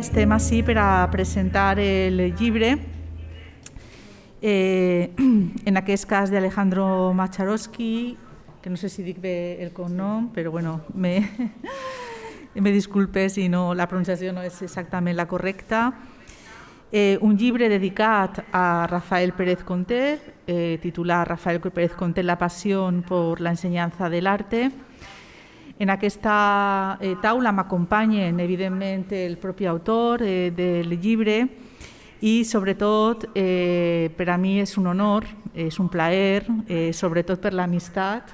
estem ací per a presentar el llibre, en aquest cas d'Alejandro Macharosky, que no sé si dic bé el cognom, però bueno, me disculpe si no, la pronunciació no és exactament la correcta. Un llibre dedicat a Rafael Pérez Contel, titulat Rafael Pérez Contel, la pasión por la enseñanza del arte. En aquesta taula m'acompanyen, evidentment, el propi autor del llibre i, sobretot, per a mi és un honor, és un plaer, sobretot per l'amistat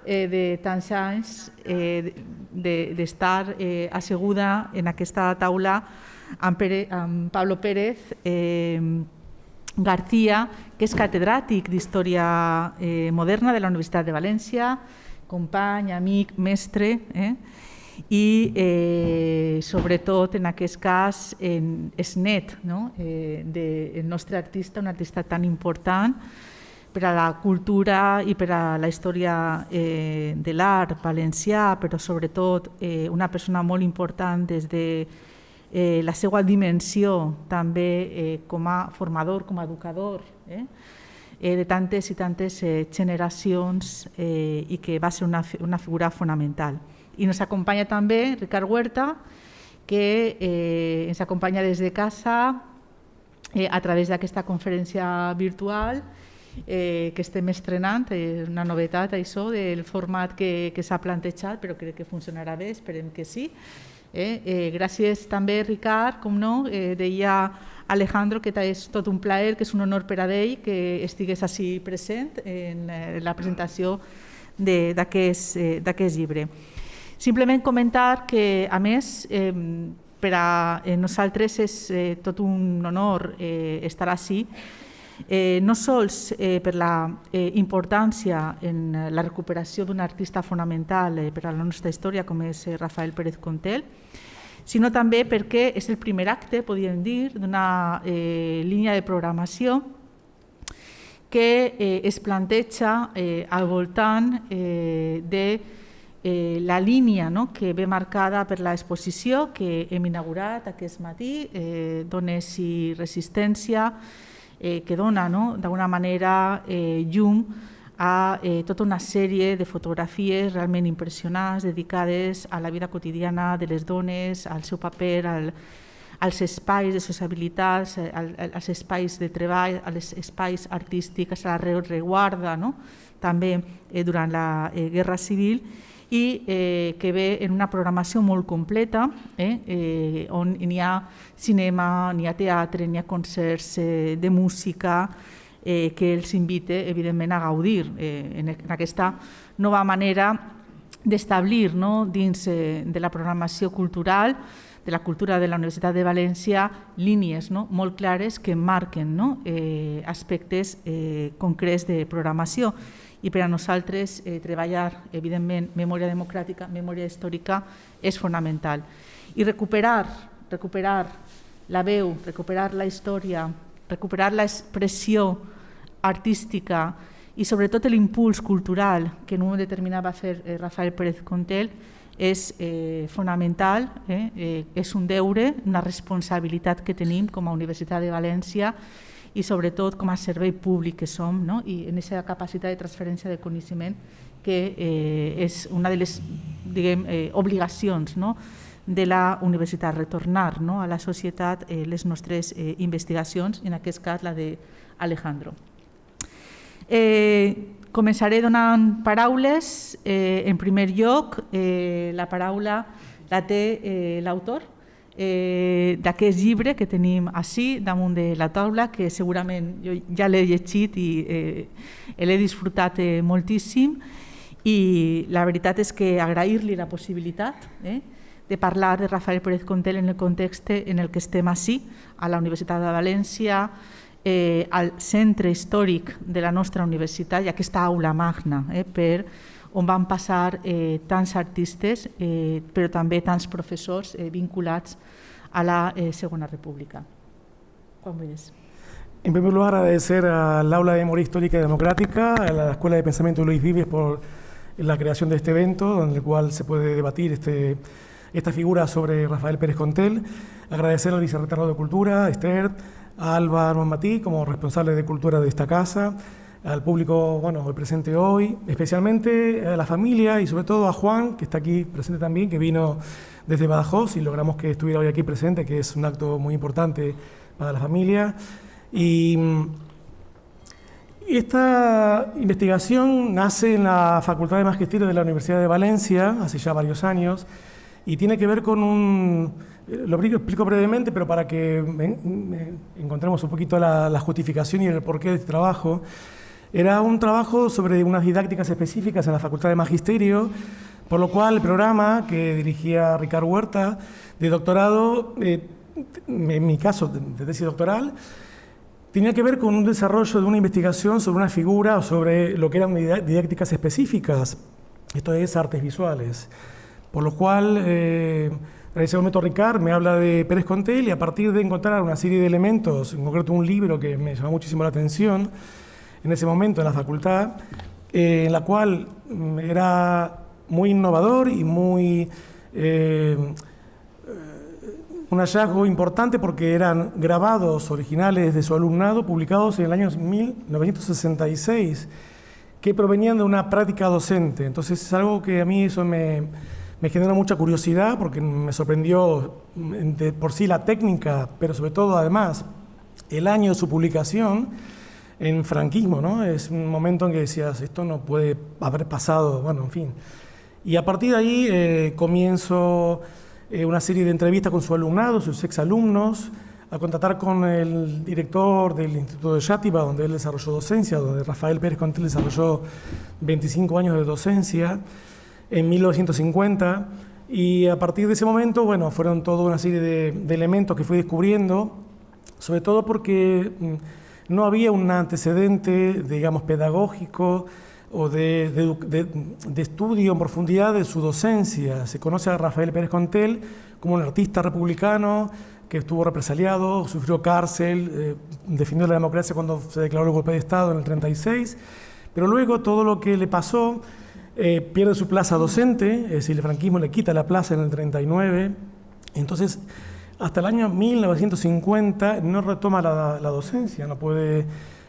de tants anys d'estar asseguda en aquesta taula amb Pablo Pérez García, que és catedràtic d'Història Moderna de la Universitat de València, company, amic, mestre, i sobretot en aquest cas és net del nostre artista, un artista tan important per a la cultura i per a la història de l'art valencià, però sobretot una persona molt important des de la seva dimensió també com a formador, com a educador, de tantes i tantes generacions i que va ser una figura fonamental. I ens acompanya també Ricard Huerta, que ens acompanya des de casa a través d'aquesta conferència virtual que estem estrenant, una novetat això del format que s'ha plantejat, però crec que funcionarà bé, esperem que sí. Gràcies també, Ricard, com no, deia Alejandro, que és tot un plaer, que és un honor per a ell que estigués així present en la presentació d'aquest llibre. Simplement comentar que, a més, per a nosaltres és tot un honor estar així, no sols per la importància en la recuperació d'un artista fonamental per a la nostra història com és Rafael Pérez Contel, sinó també perquè és el primer acte, podríem dir, d'una línia de programació que es planteja al voltant de la línia que ve marcada per l'exposició que hem inaugurat aquest matí, Dones i resistència, que dona d'alguna manera llum a tota una sèrie de fotografies realment impressionants dedicades a la vida quotidiana de les dones, al seu paper, als espais de sociabilitat, als espais de treball, als espais artístics, a la reguarda, també durant la Guerra Civil, i que ve en una programació molt completa, on n'hi ha cinema, n'hi ha teatre, n'hi ha concerts de música, que els invita, evidentment, a gaudir en aquesta nova manera d'establir dins de la programació cultural, de la cultura de la Universitat de València, línies molt clares que marquen aspectes concrets de programació. I per a nosaltres treballar, evidentment, memòria democràtica, memòria històrica, és fonamental. I recuperar la veu, recuperar la història, recuperar l'expressió artística i sobretot l'impuls cultural que en un moment determinat va fer Rafael Pérez Contel és fonamental, és un deure, una responsabilitat que tenim com a Universitat de València i sobretot com a servei públic que som, i en aquesta capacitat de transferència de coneixement que és una de les obligacions de la universitat, retornar a la societat les nostres investigacions, en aquest cas la d'Alejandro. Començaré donant paraules. En primer lloc, la paraula la té l'autor d'aquest llibre que tenim ací damunt de la taula, que segurament jo ja l'he llegit i l'he disfrutat moltíssim, i la veritat és que agrair-li la possibilitat de parlar de Rafael Pérez Contel en el context en el que estem ací, a la Universitat de València, al centre històric de la nostra universitat i aquesta aula magna, on van passar tants artistes, però també tants professors vinculats a la Segona República. Juan Boyes. En primer lugar, agradecer al Aula de Memoria Histórica y Democrática, a la Escuela de Pensamiento de Luis Vives por la creación de este evento, en el cual se puede debatir esta figura sobre Rafael Pérez Contel. Agradecer al Vicerrector de Cultura, Esther, a Alba Normatí, como responsable de Cultura de esta casa, al público, bueno, presente hoy, especialmente a la familia y sobre todo a Juan, que está aquí presente también, que vino desde Badajoz y logramos que estuviera hoy aquí presente, que es un acto muy importante para la familia. Y esta investigación nace en la Facultad de Magisterio de la Universidad de Valencia, hace ya varios años, y tiene que ver con lo explico brevemente, pero para que encontremos un poquito la justificación y el porqué de este trabajo. Era un trabajo sobre unas didácticas específicas en la Facultad de Magisterio, por lo cual el programa que dirigía Ricardo Huerta, de doctorado, en mi caso de tesis doctoral, tenía que ver con un desarrollo de una investigación sobre una figura o sobre lo que eran didácticas específicas, esto es artes visuales. Por lo cual, en ese momento Ricard me habla de Pérez Contel y a partir de encontrar una serie de elementos, en concreto un libro que me llamó muchísimo la atención en ese momento en la facultad, en la cual era muy innovador y muy un hallazgo importante porque eran grabados originales de su alumnado publicados en el año 1966 que provenían de una práctica docente. Entonces es algo que a mí eso me genera mucha curiosidad porque me sorprendió de por sí la técnica, pero sobre todo además el año de su publicación en franquismo, ¿no? Es un momento en que decías, esto no puede haber pasado, bueno, en fin. Y a partir de ahí comienzo una serie de entrevistas con su alumnado, sus exalumnos, a contactar con el director del Instituto de Xàtiva, donde él desarrolló docencia, donde Rafael Pérez Contel desarrolló 25 años de docencia en 1950, y a partir de ese momento, bueno, fueron toda una serie de elementos que fui descubriendo, sobre todo porque no había un antecedente, digamos, pedagógico o de estudio en profundidad de su docencia. Se conoce a Rafael Pérez Contel como un artista republicano que estuvo represaliado, sufrió cárcel, defendió la democracia cuando se declaró el golpe de Estado en el 36, pero luego todo lo que le pasó, pierde su plaza docente, es decir, el franquismo le quita la plaza en el 39, entonces hasta el año 1950 no retoma la docencia, no puede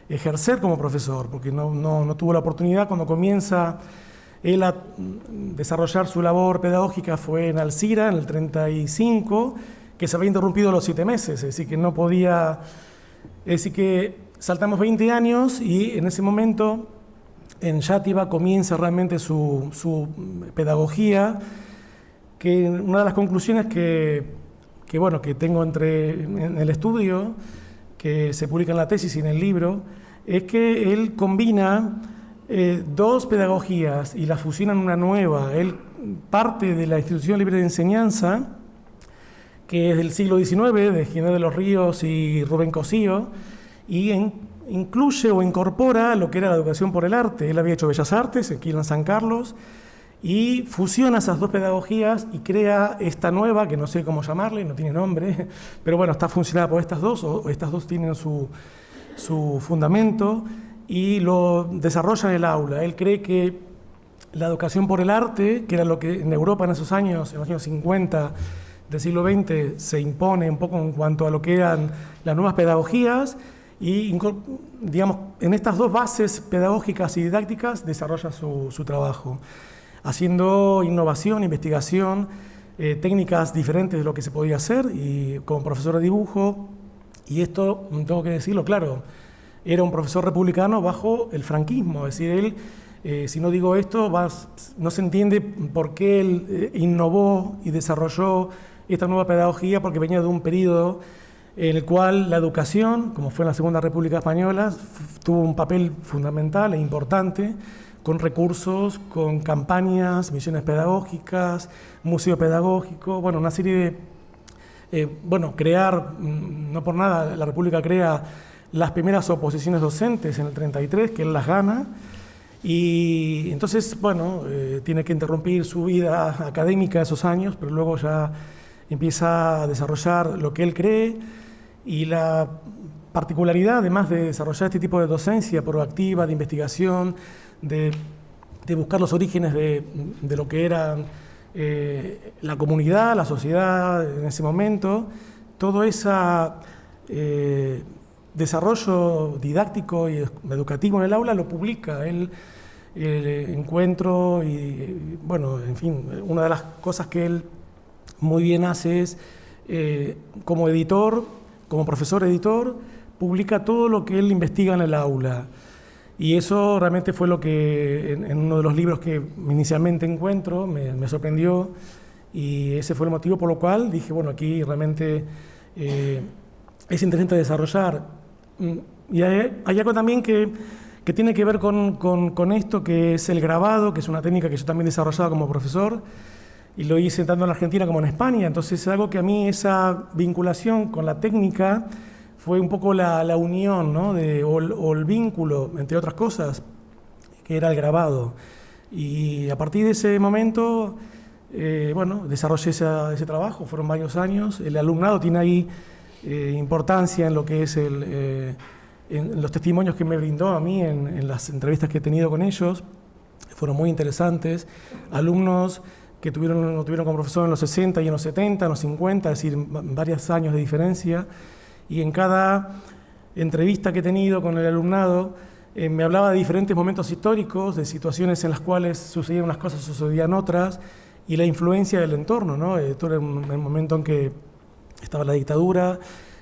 ejercer como profesor, porque no tuvo la oportunidad. Cuando comienza él a desarrollar su labor pedagógica fue en Alcira, en el 35, que se había interrumpido a los 7 meses, es decir, que no podía, es decir, que saltamos 20 años y en ese momento en Xàtiva comienza realmente su pedagogía, que una de las conclusiones que tengo en el estudio, que se publica en la tesis y en el libro, es que él combina dos pedagogías y las fusiona en una nueva. Él parte de la Institución Libre de Enseñanza, que es del siglo XIX, de Ginés de los Ríos y Rubén Cosío, y incluye o incorpora lo que era la educación por el arte. Él había hecho Bellas Artes aquí en San Carlos, y fusiona esas dos pedagogías y crea esta nueva, que no sé cómo llamarle, no tiene nombre, pero bueno, está funcionada por estas dos, o estas dos tienen su fundamento, y lo desarrolla en el aula. Él cree que la educación por el arte, que era lo que en Europa en esos años, en los años 50 del siglo XX, se impone un poco en cuanto a lo que eran las nuevas pedagogías, y digamos, en estas dos bases pedagógicas y didácticas desarrolla su trabajo, haciendo innovación, investigación, técnicas diferentes de lo que se podía hacer, y como profesor de dibujo, y esto tengo que decirlo claro, era un profesor republicano bajo el franquismo, es decir, él, si no digo esto, no se entiende por qué él innovó y desarrolló esta nueva pedagogía, porque venía de un periodo en el cual la educación, como fue en la Segunda República Española, tuvo un papel fundamental e importante, con recursos, con campañas, misiones pedagógicas, museo pedagógico, bueno, una serie de, crear, no por nada, la República crea las primeras oposiciones docentes en el 33, que él las gana, y entonces, tiene que interrumpir su vida académica esos años, pero luego ya empieza a desarrollar lo que él cree, y la particularidad, además de desarrollar este tipo de docencia proactiva, de investigación, de buscar los orígenes de lo que eran la comunidad, la sociedad en ese momento, todo ese desarrollo didáctico y educativo en el aula lo publica. Él encuentro y, bueno, en fin, una de las cosas que él muy bien hace es, como editor, como profesor editor, publica todo lo que él investiga en el aula. Y eso realmente fue lo que en uno de los libros que inicialmente encuentro me sorprendió, y ese fue el motivo por lo cual dije, bueno, aquí realmente es interesante desarrollar. Y hay algo también que tiene que ver con esto, que es el grabado, que es una técnica que yo también desarrollaba como profesor, y lo hice tanto en Argentina como en España. Entonces es algo que a mí, esa vinculación con la técnica, fue un poco la unión, ¿no? o el vínculo, entre otras cosas, que era el grabado. Y a partir de ese momento, bueno, desarrollé ese trabajo, fueron varios años. El alumnado tiene ahí importancia en lo que es en los testimonios que me brindó a mí en las entrevistas que he tenido con ellos. Fueron muy interesantes. Alumnos que tuvieron como profesor en los 60 y en los 70, en los 50, es decir, varios años de diferencia. Y en cada entrevista que he tenido con el alumnado, me hablaba de diferentes momentos históricos, de situaciones en las cuales sucedían unas cosas, sucedían otras, y la influencia del entorno, ¿no? Todo era un momento en que estaba la dictadura,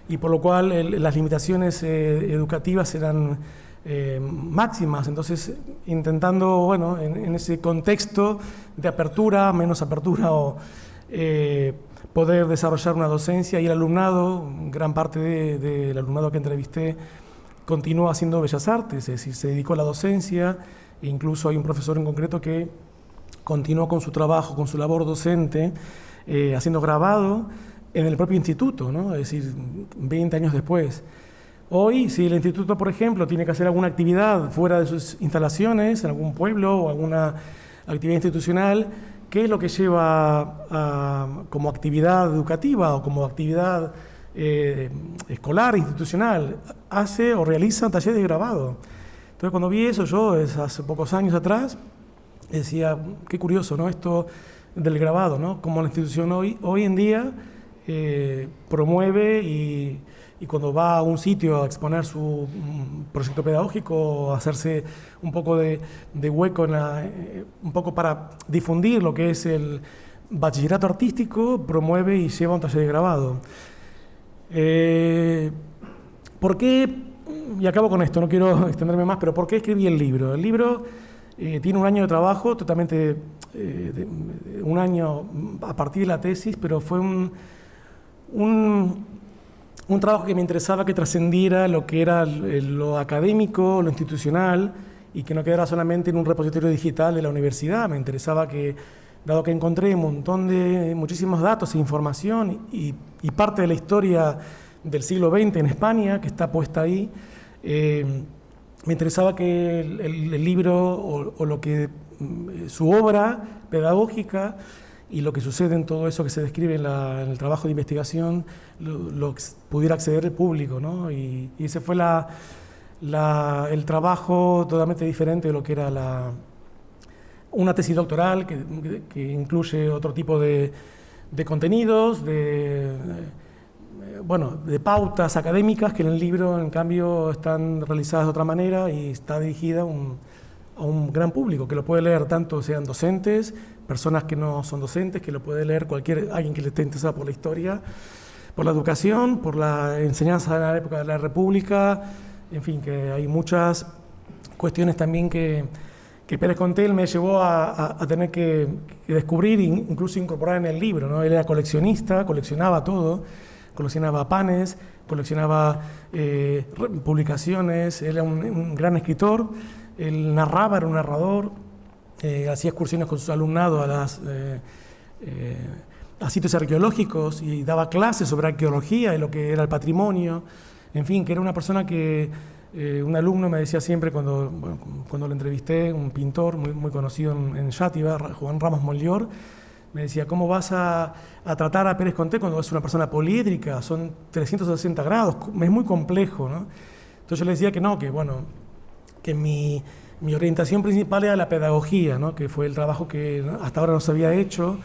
y por lo cual las limitaciones educativas eran máximas. Entonces, intentando, bueno, en ese contexto de apertura, menos apertura, o poder desarrollar una docencia, y el alumnado, gran parte del alumnado que entrevisté, continuó haciendo Bellas Artes, es decir, se dedicó a la docencia, e incluso hay un profesor en concreto que continuó con su trabajo, con su labor docente, haciendo grabado en el propio instituto, ¿no? Es decir, 20 años después. Hoy, si el instituto, por ejemplo, tiene que hacer alguna actividad fuera de sus instalaciones, en algún pueblo o alguna actividad institucional, ¿qué es lo que lleva como actividad educativa o como actividad escolar, institucional? Hace o realiza un taller de grabado. Entonces, cuando vi eso, yo, hace pocos años atrás, decía, qué curioso, ¿no? Esto del grabado, ¿no? Como la institución hoy en día promueve y cuando va a un sitio a exponer su proyecto pedagógico, a hacerse un poco de hueco, un poco para difundir lo que es el bachillerato artístico, promueve y lleva un taller de grabado. ¿Por qué? Y acabo con esto, no quiero extenderme más, pero ¿por qué escribí el libro? El libro tiene un año de trabajo, totalmente un año a partir de la tesis, pero fue un trabajo que me interesaba que trascendiera lo que era lo académico, lo institucional, y que no quedara solamente en un repositorio digital de la universidad. Me interesaba que, dado que encontré muchísimos datos e información y parte de la historia del siglo XX en España, que está puesta ahí, me interesaba que el libro o lo que su obra pedagógica y lo que sucede en todo eso que se describe en el trabajo de investigación lo pudiera acceder el público, ¿no? Y ese fue el trabajo totalmente diferente de lo que era una tesis doctoral que incluye otro tipo de contenidos, de pautas académicas que en el libro, en cambio, están realizadas de otra manera y está dirigida a un gran público que lo puede leer, tanto sean docentes, personas que no son docentes, que lo puede leer alguien que le esté interesado por la historia, por la educación, por la enseñanza de la época de la República, en fin, que hay muchas cuestiones también que Pérez Contel me llevó a tener que descubrir e incluso incorporar en el libro, ¿no? Él era coleccionista, coleccionaba todo, coleccionaba panes, coleccionaba publicaciones, él era un gran escritor, él narraba, era un narrador, hacía excursiones con su alumnado a sitios arqueológicos y daba clases sobre arqueología y lo que era el patrimonio, en fin, que era una persona que un alumno me decía siempre cuando lo entrevisté, un pintor muy conocido en Xàtiva, Juan Ramos Mollior, me decía, ¿cómo vas a tratar a Pérez Conté cuando es una persona poliédrica? Son 360 grados, es muy complejo, ¿no? Entonces yo le decía que no, que mi Mi orientación principal era la pedagogía, ¿no? Que fue el trabajo que hasta ahora no se había hecho,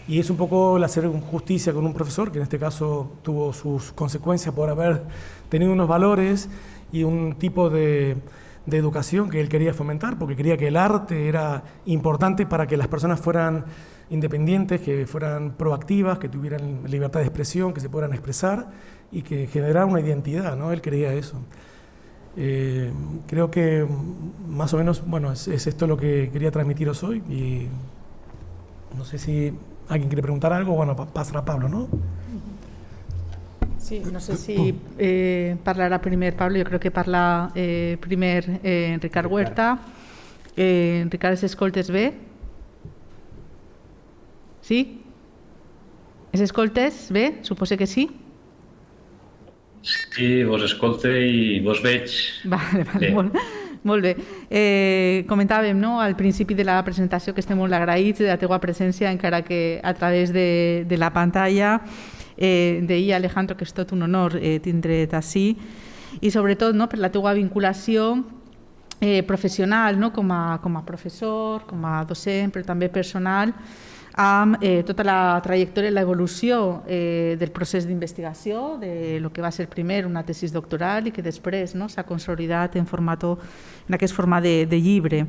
y es un poco el hacer justicia con un profesor, que en este caso tuvo sus consecuencias por haber tenido unos valores y un tipo de educación que él quería fomentar, porque quería que el arte era importante para que las personas fueran independientes, que fueran proactivas, que tuvieran libertad de expresión, que se pudieran expresar y que generara una identidad, ¿no? Él quería eso. Creo que más o menos, bueno, es esto lo que quería transmitiros hoy, y no sé si alguien quiere preguntar algo. Bueno, pasará a Pablo, ¿no? Sí, no sé si parlarà primer Pablo, jo crec que parla primer Ricard Huerta. Ricard, els escoltes bé? Sí? Els escoltes bé? Suposo que sí? Sí, vos escolte i vos veig. Vale, molt bé. Comentàvem, no, al principi de la presentació que estem molt agraïts de la teua presència, encara que a través de la pantalla. Deia Alejandro que és tot un honor tindre't ací, i sobretot, no, per la teua vinculació professional, no, com a professor, com a docent, però també personal, amb tota la trajectòria i l'evolució del procés d'investigació, de lo que va ser primer una tesis doctoral i que després, no, s'ha consolidat en aquest format de llibre.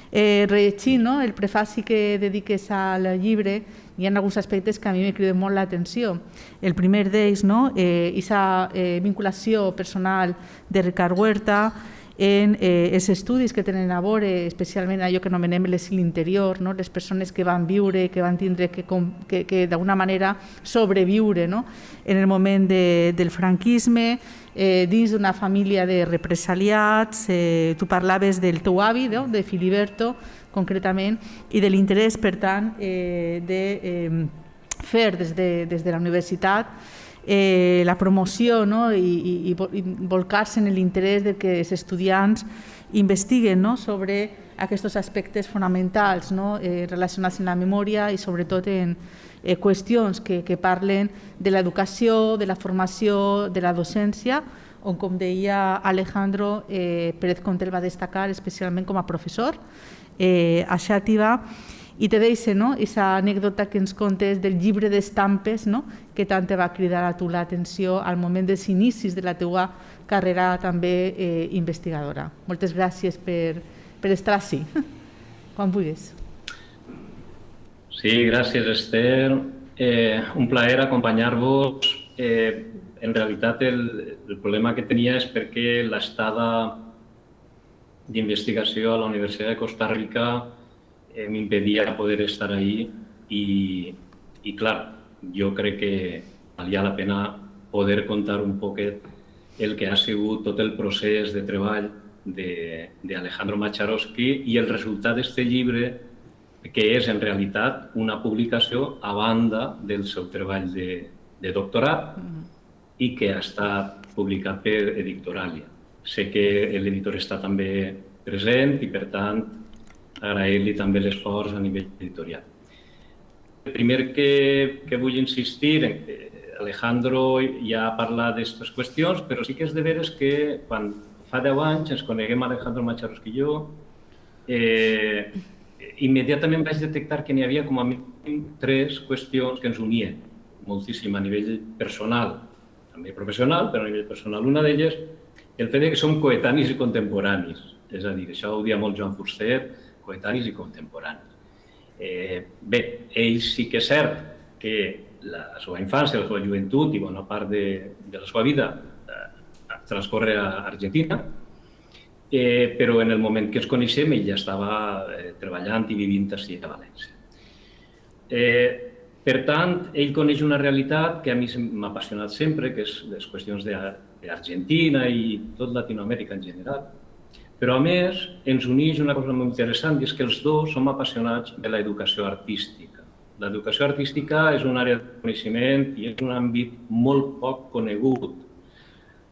Rellegint, no, el prefaci que dediques al llibre, hi ha alguns aspectes que a mi m'he cridat molt l'atenció. El primer d'ells, no, aquesta vinculació personal de Ricard Huerta en els estudis que tenen a veure, especialment allò que anomenem l'exili interior, no, les persones que van viure, que van tindre que d'alguna manera sobreviure, no, en el moment del franquisme, dins d'una família de represaliats. Tu parlaves del teu avi, no, de Filiberto, concretament, i de l'interès, per tant, de fer des de la universitat la promoció, no, i volcar-se en l'interès de que els estudiants investiguen, no, sobre aquests aspectes fonamentals, no, relacionats amb la memòria i sobretot en qüestions que parlen de l'educació, de la formació, de la docència, on, com deia Alejandro, Pérez Contel va destacar especialment com a professor a Xàtiva. I te deixo, no, aquesta anècdota que ens contes del llibre d'estampes, no, que tant te va cridar a tu l'atenció al moment dels inicis de la teua carrera també investigadora. Moltes gràcies per estar ací, quan vulguis. Sí, gràcies, Esther. Un plaer acompanyar-vos. En realitat, el problema que tenia és perquè l'estada d'investigació a la Universitat de Costa Rica m'impedia poder estar ahí i, clar, jo crec que valia la pena poder contar un poquet el que ha sigut tot el procés de treball d'Alejandro Macharosky i el resultat d'aquest llibre, que és en realitat una publicació a banda del seu treball de doctorat i que ha estat publicat per Edictoralia. Sé que l'editor està també present i, per tant, agrair-li també l'esforç a nivell editorial. El primer que vull insistir en que Alejandro ja ha parlat d'aquestes qüestions, però sí que és de veres que quan fa 10 anys ens coneguem Alejandro Macharosky i jo, immediatament vaig detectar que n'hi havia com a mínim 3 qüestions que ens unien moltíssim a nivell personal, també professional, però a nivell personal. Una d'elles, el fet que som coetanis i contemporanis, és a dir, això ho dia molt Joan Fuster, coetanis i contemporanis. Bé, ell sí que és cert que la seva infància, la seva joventut i bona part de la seva vida transcorre a Argentina, però en el moment que ens coneixem ell ja estava treballant i vivint ací a València. Per tant, ell coneix una realitat que a mi m'ha apassionat sempre, que és les qüestions d'Argentina i tot Latinoamèrica en general. Però, a més, ens uneix una cosa molt interessant, i és que els dos som apassionats de l'educació artística. L'educació artística és una àrea de coneixement i és un àmbit molt poc conegut.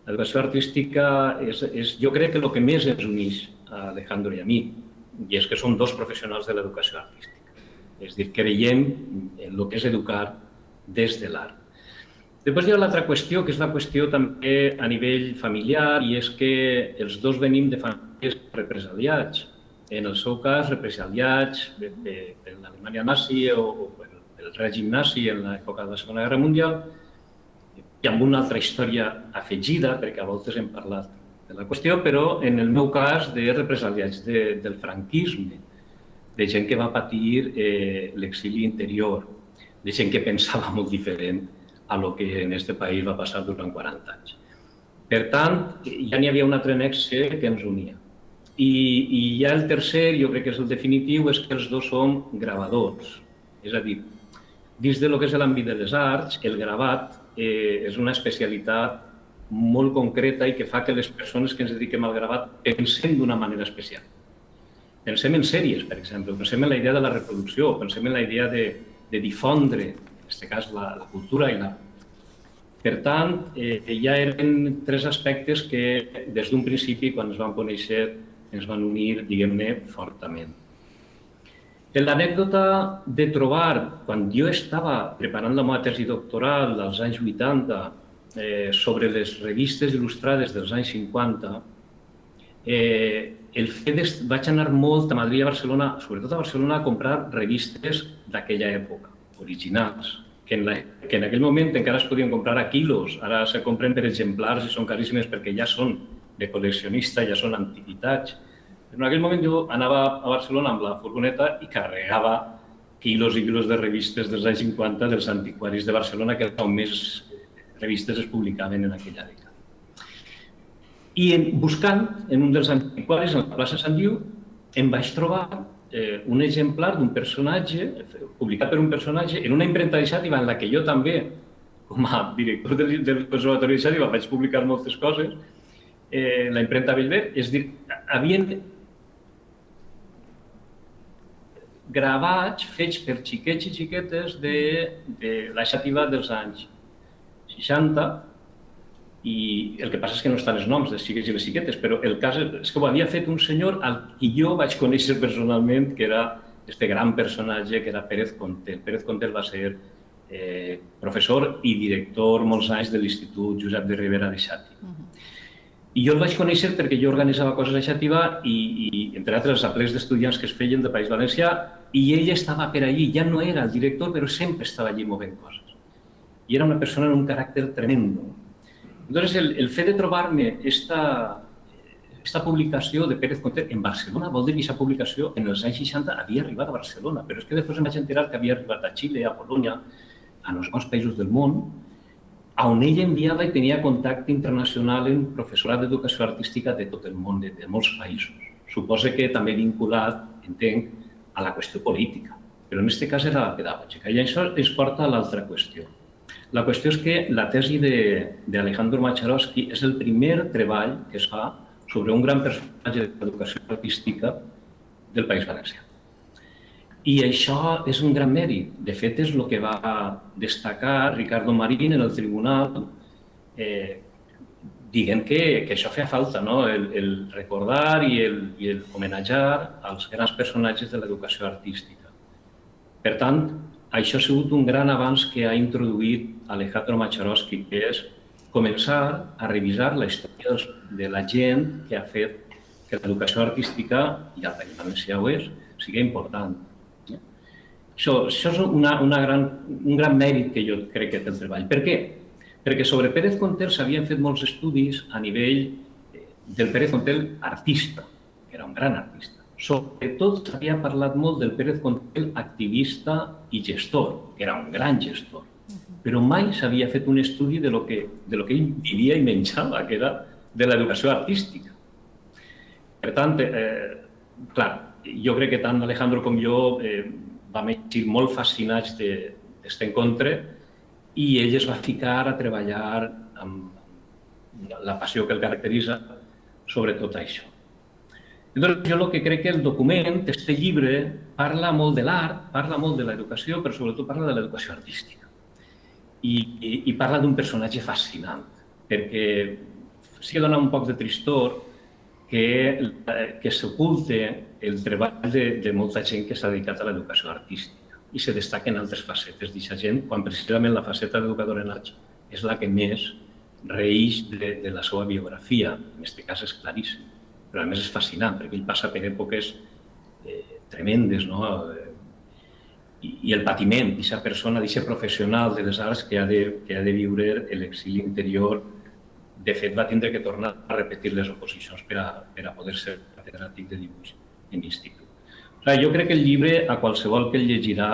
L'educació artística és, jo crec que el que més ens uneix a Alejandro i a mi, i és que som 2 professionals de l'educació artística. És a dir, creiem en el que és educar des de l'art. Després hi ha l'altra qüestió, que és la qüestió també a nivell familiar, i és que els dos venim de famílies franquistes represaliats. En el seu cas, represaliats per l'Alemanya nazi o pel règim nazi en l'època de la Segona Guerra Mundial, i amb una altra història afegida, perquè a voltes hem parlat de la qüestió, però en el meu cas de represaliats del franquisme, de gent que va patir l'exili interior, de gent que pensava molt diferent a lo que en aquest país va passar durant 40 anys. Per tant, ja n'hi havia un altre nexe que ens unia. I ja el tercer, jo crec que és el definitiu, és que els dos som gravadors. És a dir, dins de lo que és l'àmbit de les arts, el gravat és una especialitat molt concreta i que fa que les persones que ens dediquem al gravat pensem d'una manera especial. Pensem en sèries, per exemple, pensem en la idea de la reproducció, pensem en la idea de difondre, en aquest cas, la cultura i l'art. Per tant, ja eren tres aspectes que des d'un principi, quan ens vam conèixer, ens van unir, diguem-ne, fortament. L'anècdota de trobar, quan jo estava preparant la meva tesi doctoral als anys 80 sobre les revistes il·lustrades dels anys 50, vaig anar molt a Madrid i a Barcelona, sobretot a Barcelona, a comprar revistes d'aquella època, originals, que en aquell moment encara es podien comprar a quilos, ara se compren per exemplars i són caríssimes perquè ja són de col·leccionista, ja són antiguitats. En aquell moment jo anava a Barcelona amb la furgoneta i carregava quilos i quilos de revistes dels anys 50 dels antiquaris de Barcelona, que on més revistes es publicaven en aquella dècada. I buscant en un dels antiquaris, a la plaça Sant Diu, em vaig trobar un exemplar d'un personatge, publicat per un personatge, en una impremta de Xàtiva en la que jo també, com a director del Conservatori de Xàtiva, vaig publicar moltes coses, la impremta Bellver, és a dir, havien gravats fets per xiquets i xiquetes de la Xàtiva dels anys 60, i el que passa és que no estan els noms dels xiquets i les xiquetes, però el cas és que ho havia fet un senyor al qui jo vaig conèixer personalment, que era aquest gran personatge que era Pérez Contel. Pérez Contel va ser professor i director molts anys de l'Institut Josep de Ribera de Xàtiva. I jo el vaig conèixer perquè jo organitzava coses a Xàtiva i, entre altres, els aplecs d'estudiants que es feien del País Valencià, i ell estava per allí, ja no era el director, però sempre estava allí movent coses. I era una persona amb un caràcter tremendo. Entonces, el fet de trobar-me esta publicació de Pérez Contel en Barcelona vol dir que aquesta publicació en els anys 60 havia arribat a Barcelona, però és que després em vaig enterar que havia arribat a Xile, a Polònia, a no sé quants països del món, on ell enviava i tenia contacte internacional amb professorat d'educació artística de tot el món, de molts països. Suposo que també vinculat, entenc, a la qüestió política, però en aquest cas era la pedagògica. I això ens porta a l'altra qüestió. La qüestió és que la tesi d'Alejandro Macharovsky és el primer treball que es fa sobre un gran personatge de l'educació artística del País Valencià. I això és un gran mèrit. De fet, és el que va destacar Ricardo Marín en el tribunal, dient que això feia falta, el recordar i el homenatjar als grans personatges de l'educació artística. Per tant, això ha sigut un gran avanç que ha introduït Alejandro Macharovsky, que és començar a revisar la història de la gent que ha fet que l'educació artística, i al País Valencià ho és, sigui important. Això és un gran mèrit que jo crec que té el treball. Per què? Perquè sobre Pérez Contel s'havien fet molts estudis a nivell del Pérez Contel artista, que era un gran artista. Sobretot s'havia parlat molt del Pérez Contel activista i gestor, que era un gran gestor, però mai s'havia fet un estudi de lo que ell vivia i menjava, que era de l'educació artística. Per tant, clar, jo crec que tant Alejandro com jo vam ser molt fascinats d'aquest encontre i ell es va ficar a treballar amb la passió que el caracteritza sobre tot això. Llavors, jo el que crec que el document, aquest llibre, parla molt de l'art, parla molt de l'educació, però sobretot parla de l'educació artística. I parla d'un personatge fascinant, perquè sí que dona un poc de tristor que s'oculte el treball de molta gent que s'ha dedicat a l'educació artística i se destaquen altres facetes d'aquesta gent, quan precisament la faceta d'educador en arts és la que més reïx de la seva biografia. En aquest cas és claríssim. però a més és fascinant, perquè ell passa per èpoques tremendes, no? I el patiment d'aquesta persona, d'aquest professional de les arts que ha de viure l'exili interior. De fet, va tindre que tornar a repetir les oposicions per a poder ser catedràtic de dibuix en institut. Jo crec que el llibre a qualsevol que el llegirà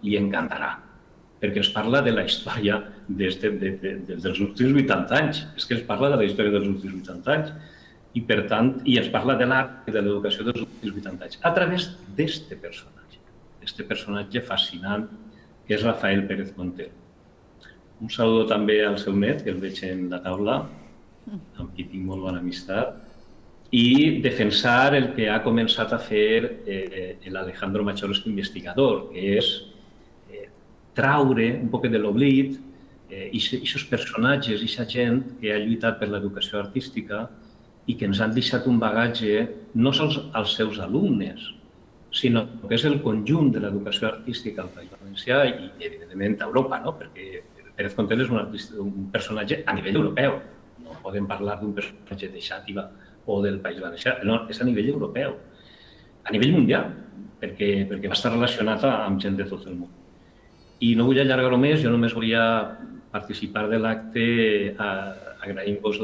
li encantarà, perquè ens parla de la història dels últims 80 anys. És que ens parla de la història dels últims 80 anys i, per tant, ens parla de l'art i de l'educació dels últims 80 anys a través d'este personatge fascinant que és Rafael Pérez Montero. Un saludo també al seu net, que el veig en la taula, amb qui tinc molt bona amistat, i defensar el que ha començat a fer l'Alejandro Macholsky investigador, que és traure un poc de l'oblit aquests personatges, aquesta gent que ha lluitat per l'educació artística i que ens han deixat un bagatge no sols als seus alumnes, sinó que és el conjunt de l'educació artística al País Valencià i, evidentment, a Europa, no? Perquè Pérez Montero és un personatge a nivell europeu. No podem parlar d'un personatge de Xàtiva o del País Valencià, no, és a nivell europeu, a nivell mundial, perquè va estar relacionat amb gent de tot el món. I no vull allargar-ho més, jo només volia participar de l'acte agraint-vos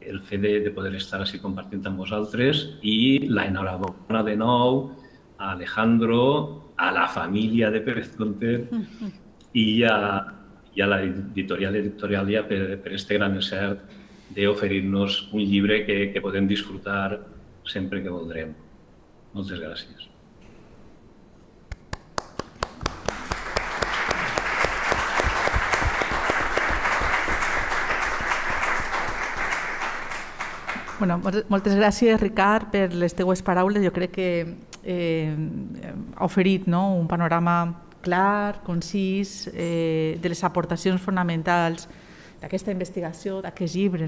el fet de poder estar així compartint amb vosaltres i l'enhorabona de nou a Alejandro, a la família de Pérez Montero i a l'editorial Editorialia per este gran encert d'oferir-nos un llibre que podem disfrutar sempre que voldrem. Moltes gràcies. Bueno, moltes gràcies, Ricard, per les teues paraules. Jo crec que ha oferit un panorama clar, concís, de les aportacions fonamentals d'aquesta investigació, d'aquest llibre.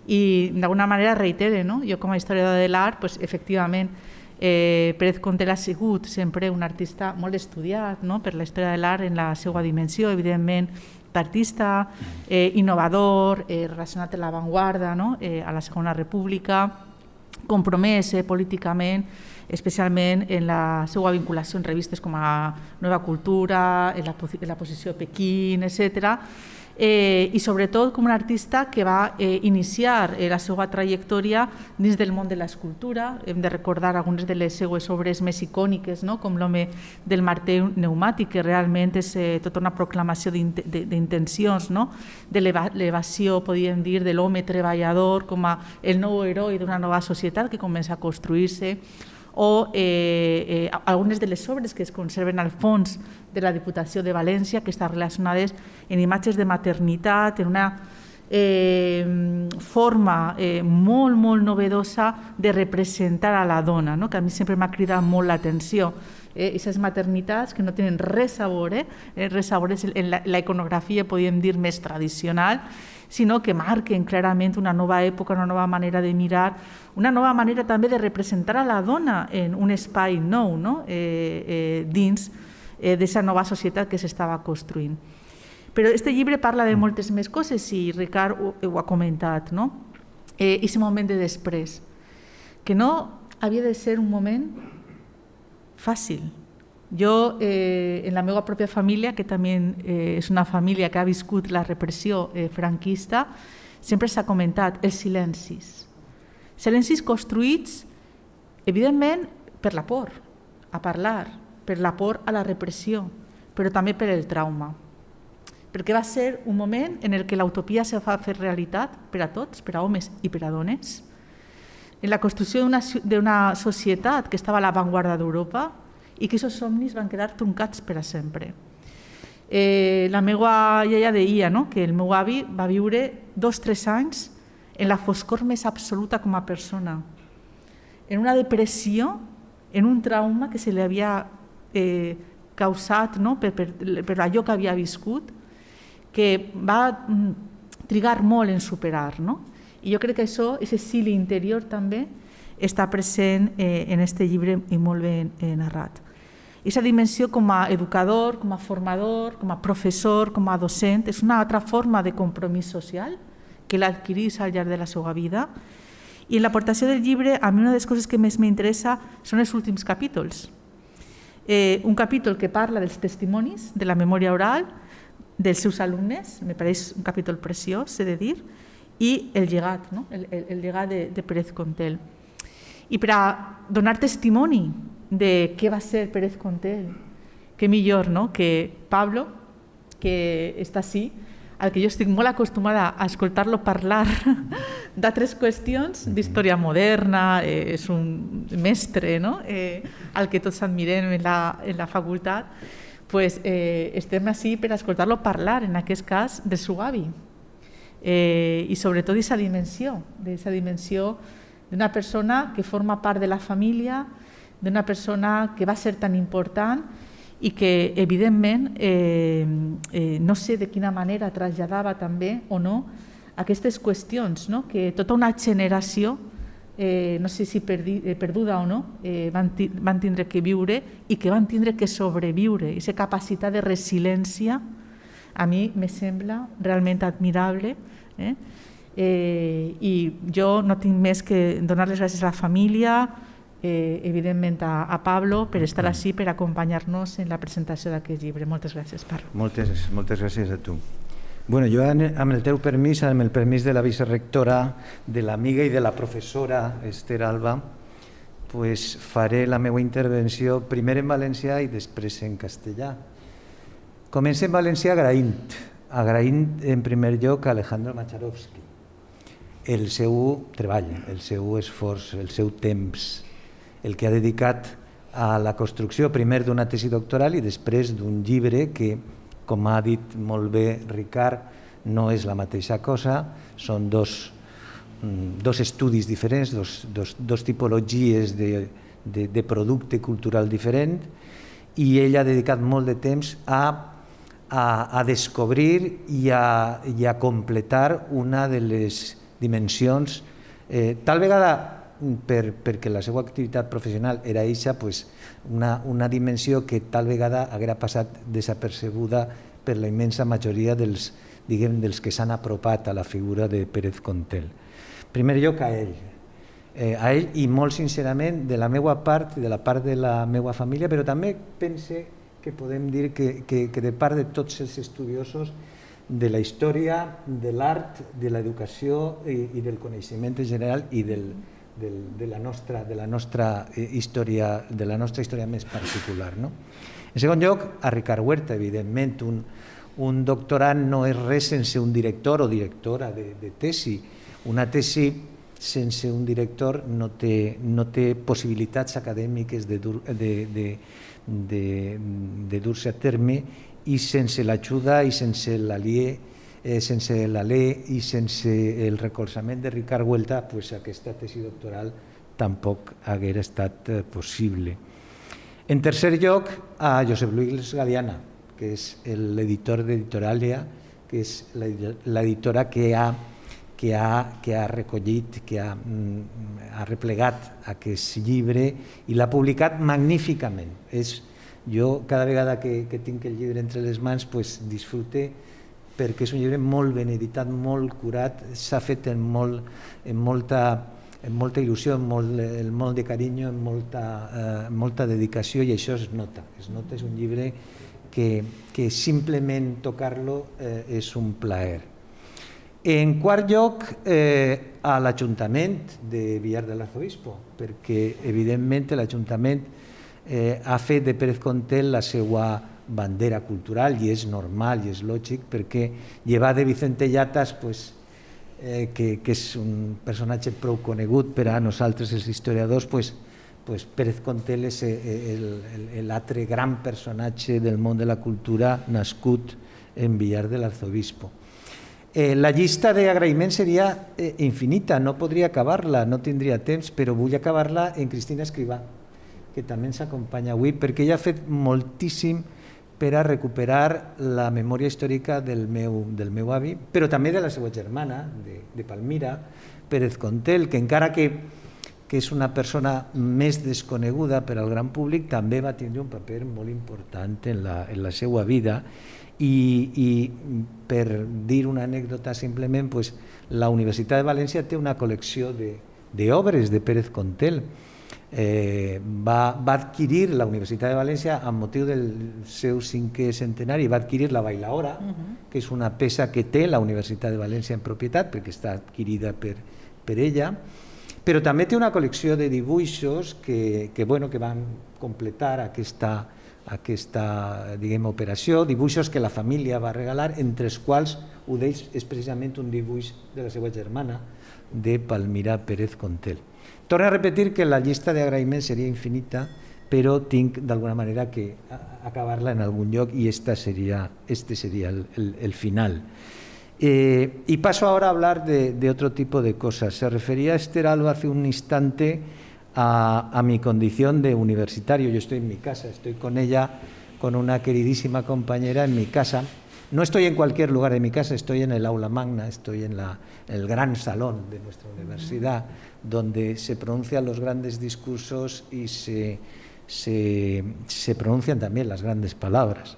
I d'alguna manera reitere, jo com a historiador de l'art, efectivament, Pérez Montero ha sigut sempre un artista molt estudiat per la història de l'art en la seva dimensió, evidentment, artista, innovador, relacionat amb l'avantguarda a la Segona República, compromès políticament, especialment en la seva vinculació en revistes com a Nova Cultura, en la posició de Pequín, etc. I sobretot com un artista que va iniciar la seva trajectòria dins del món de l'escultura. Hem de recordar algunes de les seues obres més icòniques, com l'Home del martell pneumàtic, que realment és tota una proclamació d'intencions, de l'elevació, podríem dir, de l'home treballador com a el nou heroi d'una nova societat que comença a construir-se, o algunes de les obres que es conserven al fons de la Diputació de València, que estan relacionades en imatges de maternitat, en una forma molt, molt novedosa de representar a la dona, que a mi sempre m'ha cridat molt l'atenció. Aquestes maternitats que no tenen res a veure, en la iconografia, podríem dir, més tradicional, sinó que marquen clarament una nova època, una nova manera de mirar, una nova manera també de representar a la dona en un espai nou, dins d'aquesta nova societat que s'estava construint. Però aquest llibre parla de moltes més coses i Ricard ho ha comentat, aquest moment de després, que no havia de ser un moment fàcil. Jo, en la meva pròpia família, que també és una família que ha viscut la repressió franquista, sempre s'ha comentat els silencis. Silencis construïts, evidentment, per la por a parlar, per la por a la repressió, però també per el trauma. Perquè va ser un moment en què l'utopia se va fer realitat per a tots, per a homes i per a dones, en la construcció d'una societat que estava a l'avantguarda d'Europa, i que aquests somnis van quedar truncats per a sempre. La meva iaia deia que el meu avi va viure 2 o 3 anys en la foscor més absoluta com a persona, en una depressió, en un trauma que se li havia causat per allò que havia viscut, que va trigar molt en superar. I jo crec que això, aquest exili interior també, està present en aquest llibre i molt ben narrat. Aquesta dimensió com a educador, com a formador, com a professor, com a docent, és una altra forma de compromís social que l'adquirís al llarg de la seva vida I en l'aportació del llibre, a mi una de les coses que més m'interessa són els últims capítols. Un capítol que parla dels testimonis, de la memòria oral, dels seus alumnes, me pareix un capítol preciós, he de dir, i el llegat, no? el llegat de Pérez Contel. I per a donar testimoni de què va ser Pérez Contel, què millor, no? Que Pablo, que està així, al que jo estic molt acostumada a escoltar-lo parlar d'altres qüestions d'història moderna, és un mestre, no? Al que tots admirem en la facultat, pues, estem així per escoltar-lo parlar, en aquest cas, del seu avi. I sobretot d'aquesta dimensió d'una persona que forma part de la família, d'una persona que va ser tan important i que, evidentment, no sé de quina manera traslladava també o no aquestes qüestions, no? Que tota una generació, no sé si perduda o no, van tindre que viure i que van tindre que sobreviure. Aquesta capacitat de resiliència a mi me sembla realment admirable. I jo no tinc més que donar les gràcies a la família, evidentment a Pablo, per estar així, per acompanyar-nos en la presentació d'aquest llibre. Moltes gràcies, Pablo. Moltes gràcies a tu. Bueno, jo, amb el teu permís, amb el permís de la vicerectora, de l'amiga i de la professora Esther Alba, pues faré la meva intervenció primer en valencià i després en castellà. Comencem en valencià agraint en primer lloc a Alejandro Macharovsky el seu treball, el seu esforç, el seu temps, el que ha dedicat a la construcció primer d'una tesi doctoral i després d'un llibre que, com ha dit molt bé Ricard, no és la mateixa cosa, són dos estudis diferents, dos tipologies de producte cultural diferent, i ell ha dedicat molt de temps a descobrir i a completar una de les dimensions, tal vegada perquè la seva activitat professional era eixa, una dimensió que tal vegada haguera passat desapercebuda per la immensa majoria dels que s'han apropat a la figura de Pérez Contel. En primer lloc a ell i molt sincerament de la meva part, de la part de la meva família, però també pense que podem dir que de part de tots els estudiosos de la història, de l'art, de l'educació i del coneixement en general i de la nostra història més particular. En segon lloc, a Ricard Huerta, evidentment, un doctorant no és res sense un director o directora de tesi. Una tesi sense un director no té possibilitats acadèmiques de dur-se a terme, i sense l'ajuda i sense l'alè i sense el recolzament de Ricard Huerta, aquesta tesi doctoral tampoc haguera estat possible. En tercer lloc, a Josep Luis Gadiana, que és l'editor d'Editoralia, que és l'editora que ha recollit, que ha replegat aquest llibre i l'ha publicat magníficament. Jo, cada vegada que tinc el llibre entre les mans, disfrute, perquè és un llibre molt ben editat, molt curat, s'ha fet amb molta il·lusió, amb molt de carinyo, amb molta dedicació, i això es nota. És un llibre que simplement tocar-lo és un plaer. En quart lloc, a l'Ajuntament de Villar del Arzobispo, perquè evidentment l'Ajuntament ha fet de Pérez Contel la seva bandera cultural, i és normal i és lògic, perquè llevat de Vicente Llatas, que és un personatge prou conegut per a nosaltres els historiadors, Pérez Contel és l'altre gran personatge del món de la cultura nascut en Villar del Arzobispo. La llista d'agraïments seria infinita, no podria acabar-la, no tindria temps, però vull acabar-la en Cristina Escrivà, que també ens acompanya avui, perquè ella ha fet moltíssim per a recuperar la memòria històrica del meu avi, però també de la seva germana, de Palmira, Pérez Contel, que encara que és una persona més desconeguda per al gran públic, també va tindre un paper molt important en la seva vida. I per dir una anècdota simplement, la Universitat de València té una col·lecció obres de Pérez Contel. Va a adquirir la Universitat de València, amb motiu del seu 5è centenari, va adquirir la Bailaora, que és una peça que té la Universitat de València en propietat, perquè està adquirida per ella, però també té una col·lecció de dibuixos que van completar aquesta operació, dibuixos que la família va regalar, entre els quals un d'ells és precisament un dibuix de la seva germana, de Palmira Pérez Contel. Torno a repetir que la llista d'agraïments seria infinita, però tinc d'alguna manera que acabar-la en algun lloc y este sería el final. Y paso ahora a hablar de otro tipo de cosas. Se refería Esther Alba hace un instante a mi condición de universitario. Yo estoy en mi casa, estoy con ella, con una queridísima compañera en mi casa. No estoy en cualquier lugar de mi casa, estoy en el aula magna, estoy en el gran salón de nuestra universidad, donde se pronuncian los grandes discursos y se pronuncian también las grandes palabras.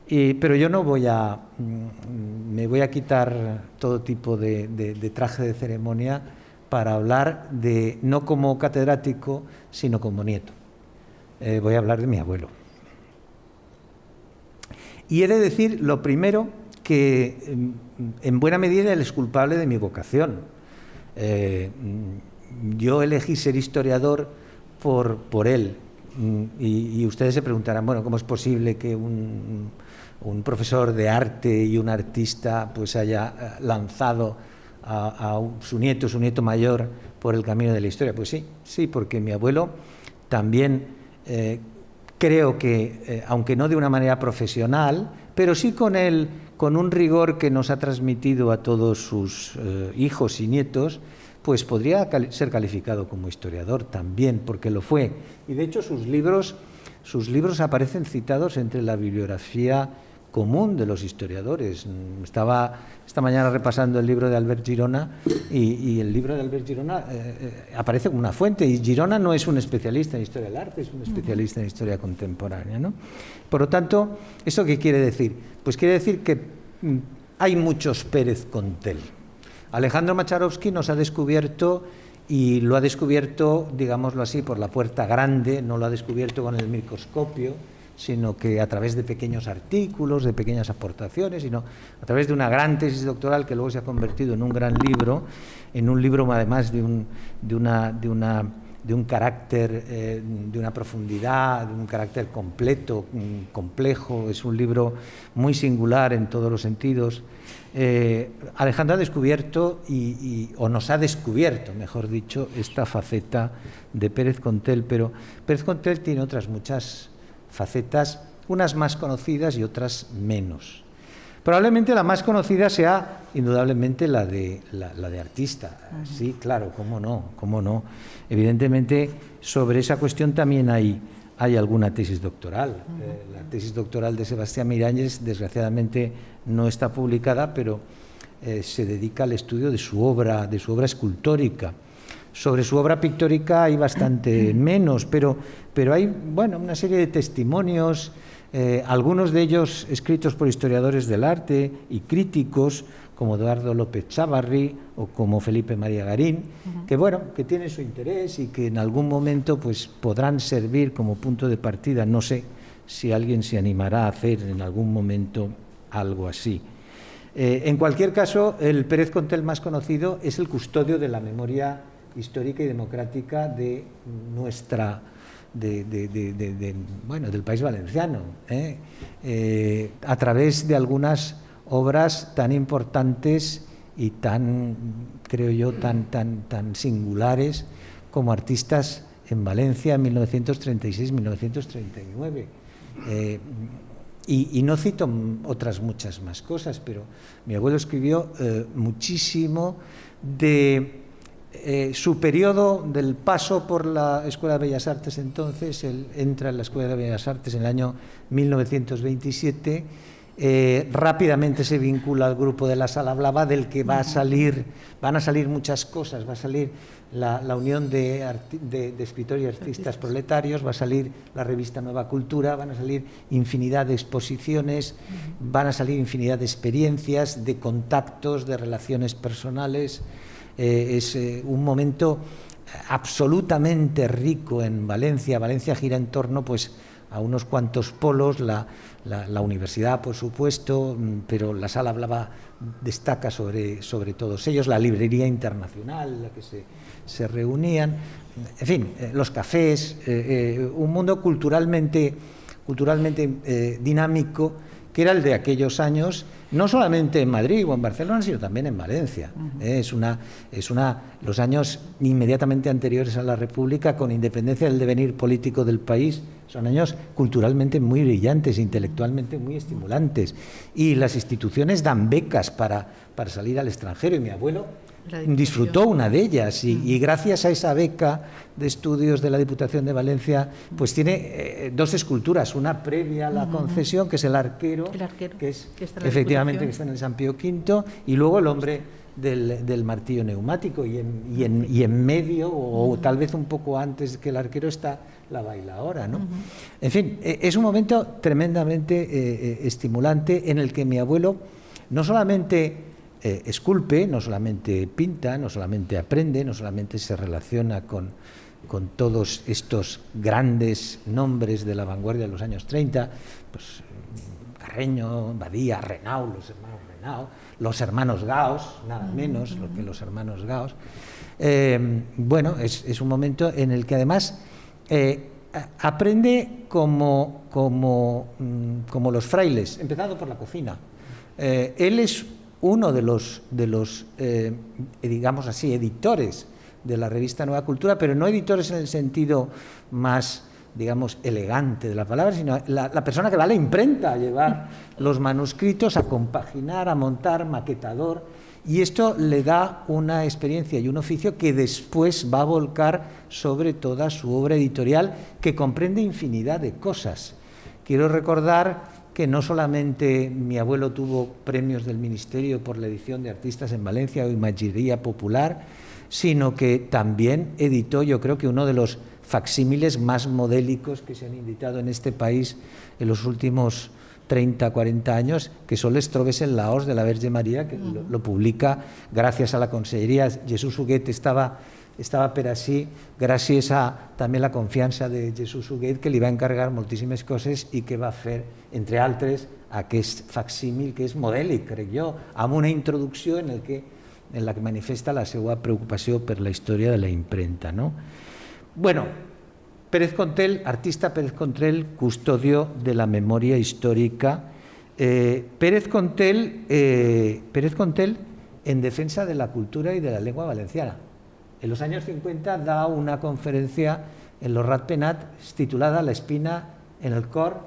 Pero yo no me voy a quitar todo tipo de traje de ceremonia para hablar no como catedrático, sino como nieto. Voy a hablar de mi abuelo. Y he de decir, lo primero, que en buena medida él es culpable de mi vocación. Yo elegí ser historiador por él. Y ustedes se preguntarán, bueno, ¿cómo es posible que un profesor de arte y un artista pues haya lanzado a su nieto mayor por el camino de la historia? Pues sí, porque mi abuelo también creo que, aunque no de una manera profesional, pero sí con un rigor que nos ha transmitido a todos sus hijos y nietos, pues podría ser calificado como historiador también, porque lo fue. Y de hecho sus libros aparecen citados entre la bibliografía común de los historiadores. Estaba esta mañana repasando el libro de Albert Girona y el libro de Albert Girona aparece como una fuente, y Girona no es un especialista en historia del arte, es un especialista en historia contemporánea, ¿no? Por lo tanto, ¿eso qué quiere decir? Pues quiere decir que hay muchos Pérez Contel. Alejandro Macharovsky nos ha descubierto, y lo ha descubierto, digámoslo así, por la puerta grande, no lo ha descubierto con el microscopio, sino que a través de pequeños artículos, de pequeñas aportaciones, sino a través de una gran tesis doctoral que luego se ha convertido en un gran libro, en un libro además de un carácter, de una profundidad, de un carácter completo, complejo. Es un libro muy singular en todos los sentidos. Alejandro ha descubierto, o nos ha descubierto, mejor dicho, esta faceta de Pérez Contel, pero Pérez Contel tiene otras muchas facetas, unas más conocidas y otras menos. Probablemente la más conocida sea indudablemente la de artista. Sí, claro, cómo no. Evidentemente, sobre esa cuestión también hay alguna tesis doctoral. La tesis doctoral de Sebastián Miralles, desgraciadamente, no está publicada, pero se dedica al estudio de su obra escultórica. Sobre su obra pictórica hay bastante menos, pero hay una serie de testimonios, algunos de ellos escritos por historiadores del arte y críticos, como Eduardo López Chávarri o como Felipe María Garín, que tienen su interés y que en algún momento pues, podrán servir como punto de partida. No sé si alguien se animará a hacer en algún momento algo así. En cualquier caso, el Pérez Contel más conocido es el custodio de la memoria histórica y democrática de del país valenciano, a través de algunas obras tan importantes y tan, creo yo, tan singulares como Artistas en Valencia en 1936-1939. Y no cito otras muchas más cosas, pero mi abuelo escribió muchísimo de su periodo del paso por la Escuela de Bellas Artes. Entonces él entra en la Escuela de Bellas Artes en el año 1927, rápidamente se vincula al grupo de la Sala Blava, del que van a salir muchas cosas. Va a salir la Unión de Escritores y Artistas Proletarios, va a salir la revista Nueva Cultura, van a salir infinidad de exposiciones, van a salir infinidad de experiencias, de contactos, de relaciones personales. Es un momento absolutamente rico en Valencia. Valencia gira en torno pues a unos cuantos polos, la universidad, por supuesto, pero la Sala Blava destaca sobre todos ellos, la librería internacional en la que se reunían, en fin, los cafés, un mundo culturalmente dinámico, que era el de aquellos años, no solamente en Madrid o en Barcelona, sino también en Valencia. Los años inmediatamente anteriores a la República, con independencia del devenir político del país, son años culturalmente muy brillantes, intelectualmente muy estimulantes. Y las instituciones dan becas para salir al extranjero, y mi abuelo disfrutó una de ellas, y gracias a esa beca de estudios de la Diputación de Valencia, pues tiene dos esculturas, una previa a la concesión, que es el arquero, que está efectivamente que está en el San Pío V, y luego el hombre del martillo neumático, y en medio, o tal vez un poco antes que el arquero, está la bailaora, ¿no? En fin, es un momento tremendamente estimulante, en el que mi abuelo no solamente esculpe, no solamente pinta, no solamente aprende, no solamente se relaciona con todos estos grandes nombres de la vanguardia de los años 30, pues Carreño, Badía, Renau, los hermanos Renau, los hermanos Gaos, nada menos lo que los hermanos Gaos. Bueno, es un momento en el que además aprende como los frailes, empezando por la cocina. Él es uno de los digamos así, editores de la revista Nueva Cultura, pero no editores en el sentido más, digamos, elegante de la palabra, sino la persona que va a la imprenta a llevar los manuscritos, a compaginar, a montar, maquetador, y esto le da una experiencia y un oficio que después va a volcar sobre toda su obra editorial, que comprende infinidad de cosas. Quiero recordar que no solamente mi abuelo tuvo premios del Ministerio por la edición de Artistas en Valencia o Imaginería Popular, sino que también editó, yo creo que uno de los facsímiles más modélicos que se han editado en este país en los últimos 30, 40 años, que son les trobes en Laos de la Verge María, que lo publica gracias a la Consellería. Jesús Huguet estava per així, gràcies a també la confiança de Jesús Huguet, que li va encarregar moltíssimes coses i que va fer, entre altres, aquest facsímil que és modèlic, crec jo, amb una introducció en la que manifesta la seva preocupació per la història de la impremta, no? Bueno, Pérez Contel, artista Pérez Contel, custodio de la memoria histórica. Pérez Contel en defensa de la cultura y de la lengua valenciana. En los años 50 da una conferencia en los Ratpenat titulada La espina en el cor,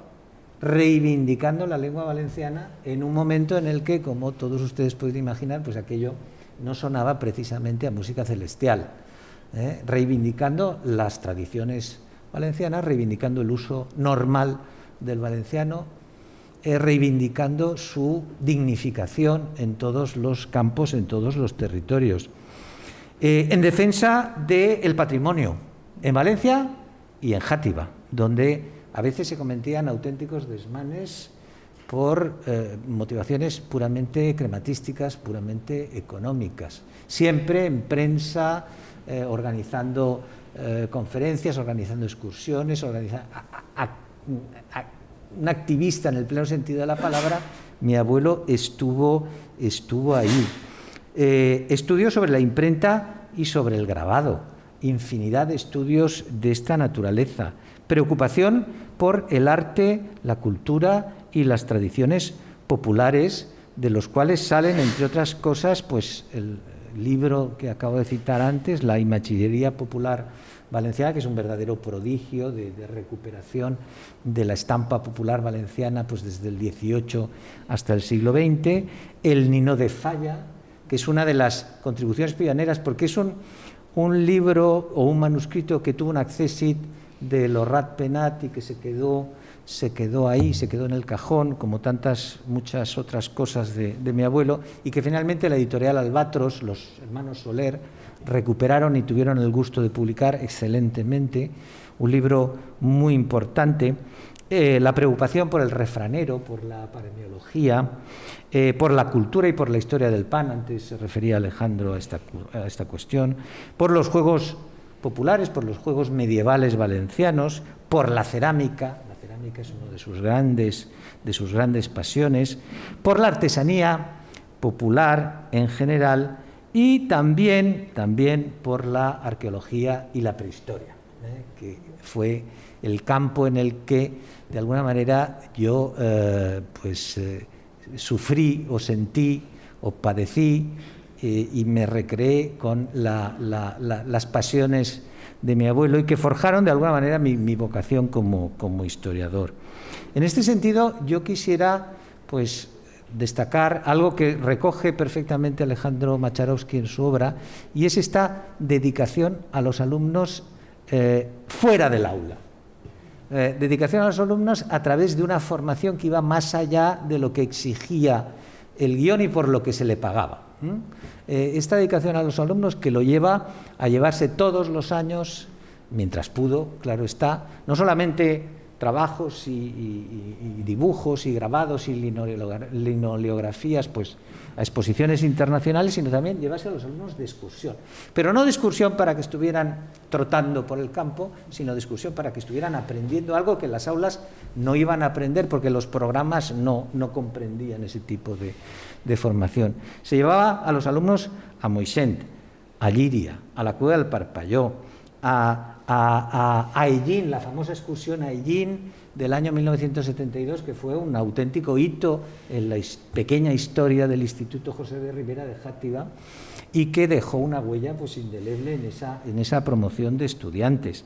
reivindicando la lengua valenciana en un momento en el que, como todos ustedes pueden imaginar, pues aquello no sonaba precisamente a música celestial, reivindicando las tradiciones valencianas, reivindicando el uso normal del valenciano, reivindicando su dignificación en todos los campos, en todos los territorios. En defensa del patrimonio, en Valencia y en Játiva, donde a veces se cometían auténticos desmanes por motivaciones puramente crematísticas, puramente económicas. Siempre en prensa, organizando conferencias, organizando excursiones, un activista en el pleno sentido de la palabra. Mi abuelo estuvo ahí. Estudios sobre la imprenta y sobre el grabado, infinidad de estudios de esta naturaleza, preocupación por el arte, la cultura y las tradiciones populares, de los cuales salen, entre otras cosas, pues el libro que acabo de citar antes, La Imaginería Popular Valenciana, que es un verdadero prodigio de recuperación de la estampa popular valenciana, pues desde el XVIII hasta el siglo XX, El Nino de Falla, que es una de las contribuciones pioneras, porque es un libro o un manuscrito que tuvo un accésit de los Ratpenat y que se quedó ahí, se quedó en el cajón, como muchas otras cosas de mi abuelo, y que finalmente la editorial Albatros, los hermanos Soler, recuperaron y tuvieron el gusto de publicar excelentemente, un libro muy importante. la preocupación por el refranero, por la paremiología, por la cultura y por la historia del pan, antes se refería Alejandro a esta cuestión, por los juegos populares, por los juegos medievales valencianos, por la cerámica es una de sus grandes pasiones, por la artesanía popular en general y también por la arqueología y la prehistoria, que fue el campo en el que de alguna manera yo sufrí o sentí o padecí y me recreé con las pasiones de mi abuelo y que forjaron de alguna manera mi vocación como historiador. En este sentido, yo quisiera pues destacar algo que recoge perfectamente Alejandro Macharowski en su obra, y es esta dedicación a los alumnos fuera del aula. Dedicación a los alumnos a través de una formación que iba más allá de lo que exigía el guión y por lo que se le pagaba. Esta dedicación a los alumnos que lo lleva a llevarse todos los años, mientras pudo, claro está, no solamente trabajos y dibujos y grabados y linoleografías pues, a exposiciones internacionales, sino también llevarse a los alumnos de excursión. Pero no de excursión para que estuvieran trotando por el campo, sino de excursión para que estuvieran aprendiendo algo que en las aulas no iban a aprender porque los programas no comprendían ese tipo de formación. Se llevaba a los alumnos a Moixent, a Llíria, a la Cueva del Parpalló, a Ellín, la famosa excursión a Ellín del año 1972, que fue un auténtico hito en la pequeña historia del Instituto José de Ribera de Játiva y que dejó una huella pues, indeleble en esa promoción de estudiantes.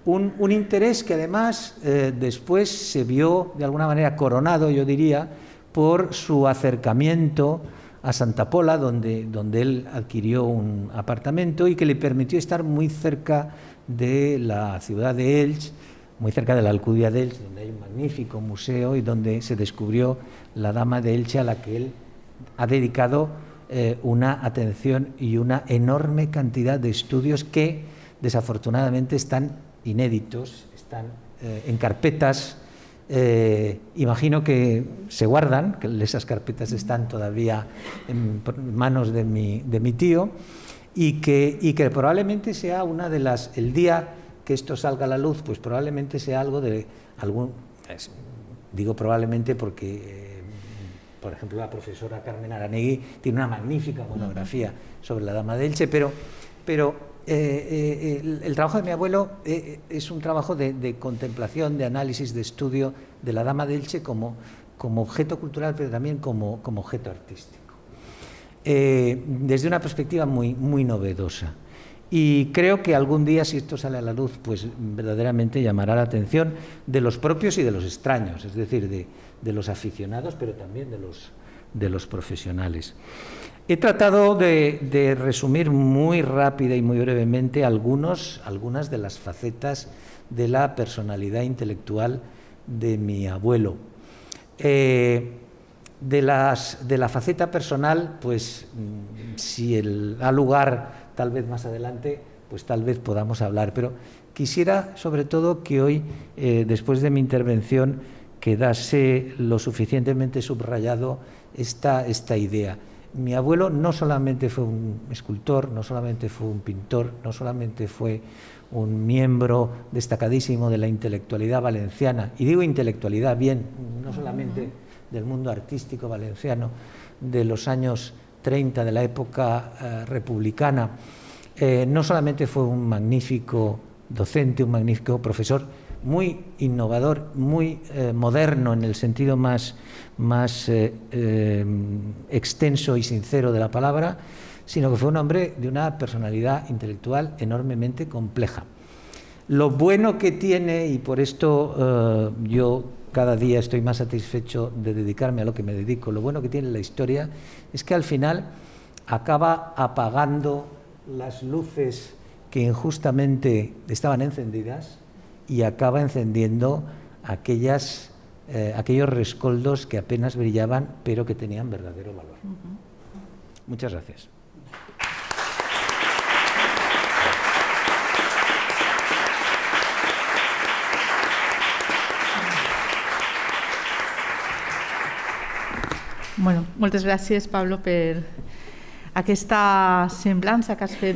Un interés que además después se vio de alguna manera coronado, yo diría, por su acercamiento a Santa Pola, donde él adquirió un apartamento y que le permitió estar muy cerca de la ciudad de Elx, muy cerca de la Alcudia de Elx, donde hay un magnífico museo y donde se descubrió la Dama de Elche, a la que él ha dedicado una atención y una enorme cantidad de estudios que desafortunadamente están inéditos, están en carpetas. Imagino que se guardan, que esas carpetas están todavía en manos de mi tío y que probablemente sea una de las, el día que esto salga a la luz, pues probablemente sea algo de algún, digo probablemente porque por ejemplo la profesora Carmen Aranegui tiene una magnífica monografía sobre la Dama de Elche, pero el trabajo de mi abuelo es un trabajo de contemplación, de análisis, de estudio de la Dama de Elche como objeto cultural, pero también como objeto artístico, desde una perspectiva muy novedosa. Y creo que algún día, si esto sale a la luz, pues verdaderamente llamará la atención de los propios y de los extraños, es decir, de los aficionados, pero también de los profesionales. He tratado de resumir muy rápida y muy brevemente algunas de las facetas de la personalidad intelectual de mi abuelo. De la faceta personal, pues si da lugar tal vez más adelante, pues tal vez podamos hablar. Pero quisiera sobre todo que hoy, después de mi intervención, quedase lo suficientemente subrayado esta idea. Mi abuelo no solamente fue un escultor, no solamente fue un pintor, no solamente fue un miembro destacadísimo de la intelectualidad valenciana, y digo intelectualidad bien, no solamente del mundo artístico valenciano de los años 30, de la época republicana, no solamente fue un magnífico docente, un magnífico profesor, muy innovador, muy moderno en el sentido más extenso y sincero de la palabra, sino que fue un hombre de una personalidad intelectual enormemente compleja. Lo bueno que tiene, y por esto yo cada día estoy más satisfecho de dedicarme a lo que me dedico, lo bueno que tiene la historia es que al final acaba apagando las luces que injustamente estaban encendidas y acaba encendiendo aquellos rescoldos que apenas brillaban, pero que tenían verdadero valor. Muchas gracias. moltes gràcies, Pablo, per aquesta semblança que has fet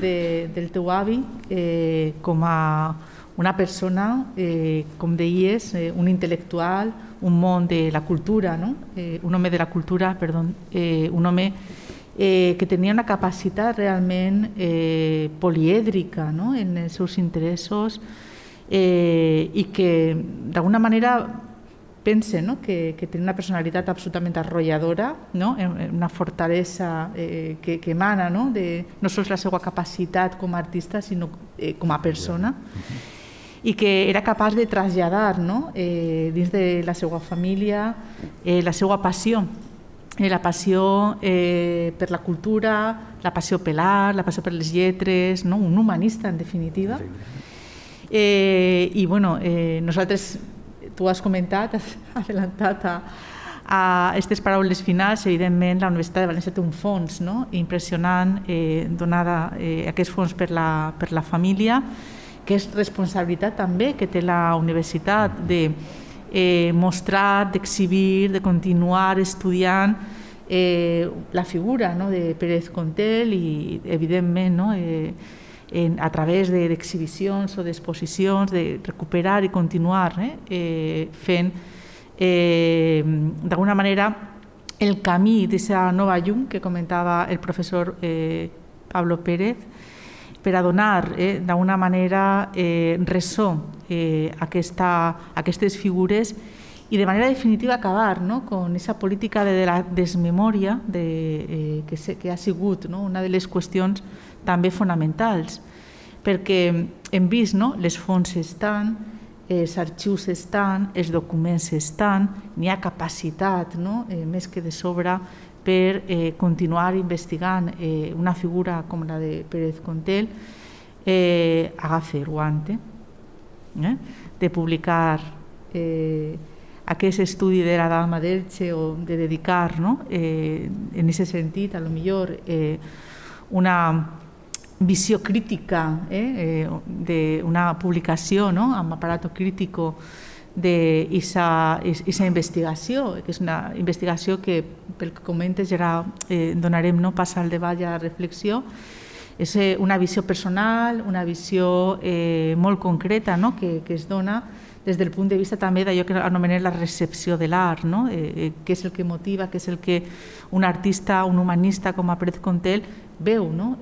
del teu avi com a una persona, com deies, un intel·lectual, un món de la cultura, no? Un home de la cultura, perdó, un home que tenia una capacitat realment polièdrica, no? En els seus interessos i que d'alguna manera pense, no? que té una personalitat absolutament arrolladora, no? Una fortalesa que emana, no? No sols la seva capacitat com a artista, sinó com a persona, i que era capaç de traslladar, no? Dins de la seva família la seva passió, la passió per la cultura, la passió per l'art, la passió per les lletres, no? Un humanista, en definitiva. I bueno, nosaltres, tu has comentat, has adelantat a aquestes paraules finals. Evidentment, la Universitat de València té un fons, no? Impressionant, donada aquest fons per la família, que és responsabilitat també que té la universitat de mostrar, d'exhibir, de continuar estudiant la figura, no? De Pérez Contel i, evidentment, no? A través d'exhibicions o d'exposicions, de recuperar i continuar fent d'alguna manera el camí d'aquesta nova llum que comentava el professor Pablo Pérez, per a donar d'alguna manera ressò a aquestes figures i de manera definitiva acabar, no? Con aquesta política de la desmemòria que ha sigut, no? Una de les qüestions també fonamentals, perquè hem vist, no? Les fonts estan, els arxius estan, els documents estan, n'hi ha capacitat, no? Més que de sobre per continuar investigant una figura com la de Pérez Contel, agafe el guante de publicar aquest estudi de la Dama d'Elche o de dedicar, no? En aquest sentit, a lo millor una visió crítica d'una publicació, no? Amb aparato crítico d'aquesta investigació, que és una investigació que, pel que comentes, ja donarem pas al debat i a la reflexió. És una visió personal, una visió molt concreta, no? Que es dona des del punt de vista també d'allò que anomenem la recepció de l'art, no? Què és el que motiva, què és el que un artista, un humanista com a Pérez Contel veu, no?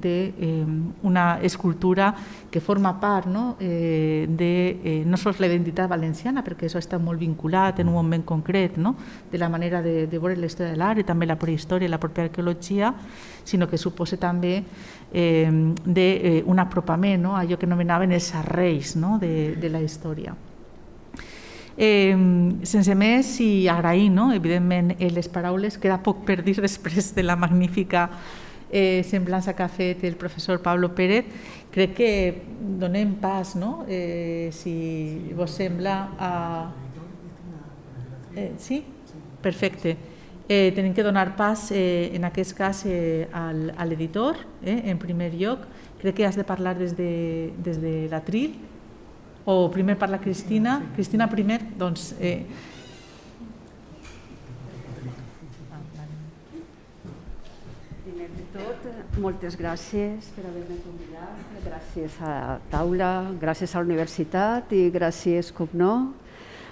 D'una escultura que forma part, no? De no sols la identitat valenciana, perquè això està molt vinculat en un moment concret, no? De la manera de veure la història de l'art i també la prehistòria i la pròpia arqueologia, sinó que suposa també d'un apropament, no? Allò que anomenaven els arrels, no? De la història. Sense més, i agrair, no? Evidentment, les paraules, queda poc per dir després de la magnífica semblança que ha fet el professor Pablo Pérez. Crec que donem pas, no? Si vos sembla, sí? Perfecte. Tenim que donar pas, en aquest cas, a l'editor, en primer lloc. Crec que has de parlar des de l'atril, o primer parla Cristina. Cristina primer, doncs... Primer de tot, moltes gràcies per haver-me convidat, gràcies a la taula, gràcies a la universitat i gràcies, com no,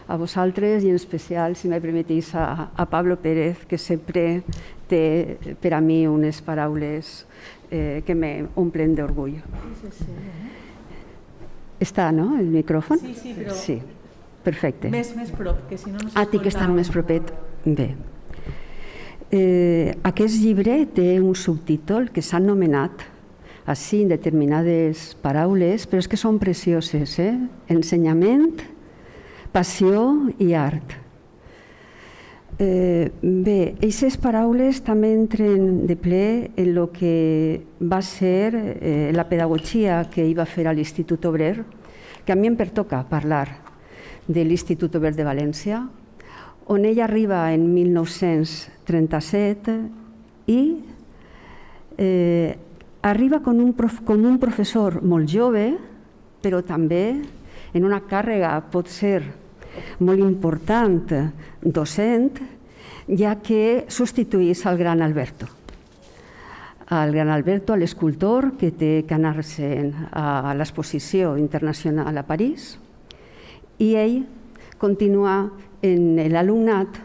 a vosaltres i en especial, si me permetís, a Pablo Pérez, que sempre té per a mi unes paraules que m'omplen d'orgull. Està, no, el micròfon? Sí, però... Sí, perfecte. Més prop, que si no no s'escolta. Tinc que estar més propet. Bé. Aquest llibre té un subtítol que s'ha anomenat així en determinades paraules, però és que són precioses, Ensenyament, passió i art. Bé, aquestes paraules també entren de ple en el que va ser la pedagogia que hi va fer a l'Institut Obrer, que a mi em pertoca parlar de l'Institut Obrer de València, on ella arriba en 1937 i arriba com un professor molt jove, però també en una càrrega pot ser molt important docent, ja que substituís al gran Alberto. Al gran Alberto, l'escultor que té que anar-se'n a l'exposició internacional a París, i ell continua en l'alumnat,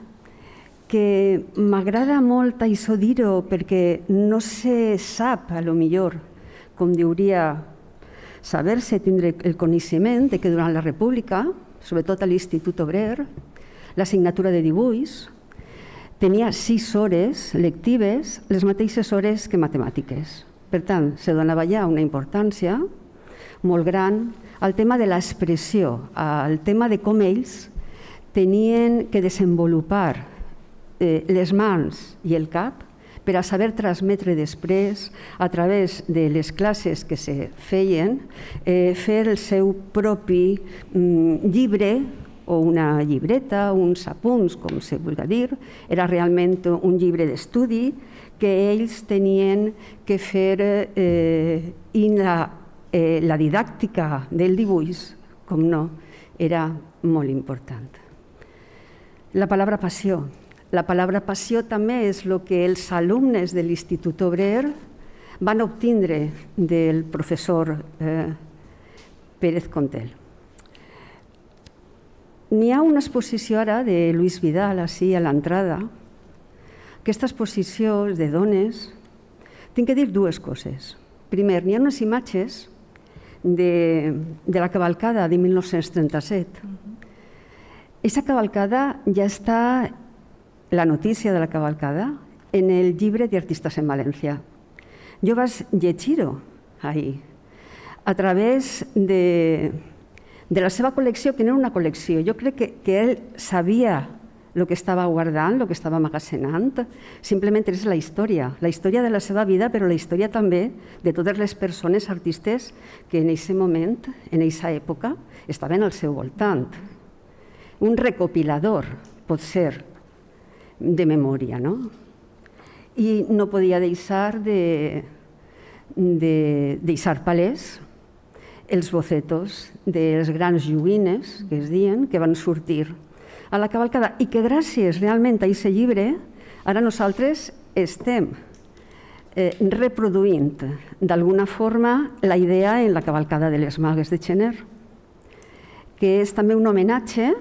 que m'agrada molt això dir-ho perquè no se sap, a lo millor, com diuria saber-se, tindre el coneixement de que durant la República, sobretot a l'Institut Obrer, l'assignatura de dibuix tenia 6 hores lectives, les mateixes hores que matemàtiques. Per tant, se donava ja una importància molt gran al tema de l'expressió, al tema de com ells tenien que desenvolupar les mans i el cap per a saber transmetre després, a través de les classes que se feien, fer el seu propi llibre o una llibreta, uns apunts, com se vulgui dir. Era realment un llibre d'estudi que ells tenien que fer i la didàctica del dibuix, com no, era molt important. La paraula passió. La paraula passió també és el que els alumnes de l'Institut Obrer van obtindre del professor Pérez Contel. N'hi ha una exposició ara de Luis Vidal, així a l'entrada. Aquesta exposició de dones, tinc que dir 2 coses. Primer, n'hi ha unes imatges de la cavalcada de 1937. Aquesta cavalcada ja està, la notícia de la cavalcada, en el llibre d'Artistes en València. Jo vaig llegir-ho ahir, a través de la seva col·lecció, que no era una col·lecció. Jo crec que ell sabia el que estava guardant, el que estava emmagacenant. Simplement és la història de la seva vida, però la història també de totes les persones artistes que en aquest moment, en aquesta època, estaven al seu voltant. Un recopilador, pot ser, de memòria, no? I no podia deixar de deixar palès els bocetos dels grans joguines, que es diuen, que van sortir a la cavalcada, i que gràcies realment a aquest llibre ara nosaltres estem reproduint d'alguna forma la idea en la cavalcada de les Magues de Xener, que és també un homenatge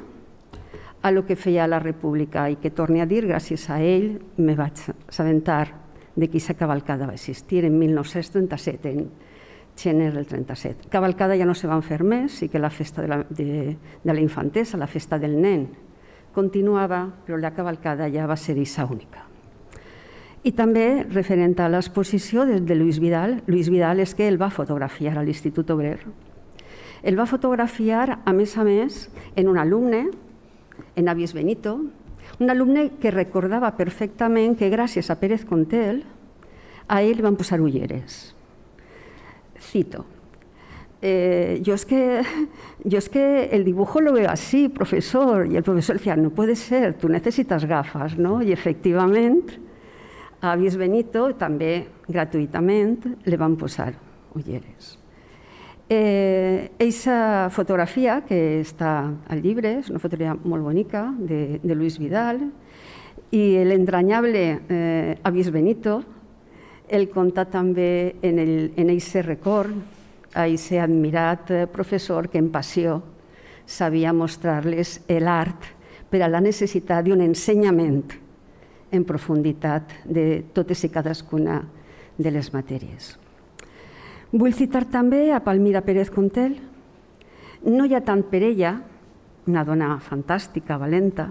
a lo que feia la República i que, torni a dir, gràcies a ell me vaig assabentar de que aquesta cavalcada va existir en 1937, en Xener del 37. Cavalcada ja no se van fer més, sí que la festa de la infantesa, la festa del nen, continuava, però la cavalcada ja va ser aquesta única. I també, referent a l'exposició de Luis Vidal, Luis Vidal és que el va fotografiar a l'Institut Obrer. El va fotografiar, a més, en un alumne, en Avis Benito, un alumne que recordava perfectament que gràcies a Pérez Contel a ell li van posar ulleres. Cito. Yo es que el dibujo lo veo así, profesor. Y el profesor decía, no puede ser, tú necesitas gafas, ¿no? Y efectivament, a Avis Benito també gratuïtament li van posar ulleres. Eixa fotografia que està al llibre, és una fotografia molt bonica de Luis Vidal, i l'entranyable Avis Benito el conta també en eixe record, a aquest admirat professor que en passió sabia mostrar-les l'art per a la necessitat d'un ensenyament en profunditat de totes i cadascuna de les matèries. Vull citar també a Palmira Pérez Contel. No hi ha tant per ella, una dona fantàstica, valenta.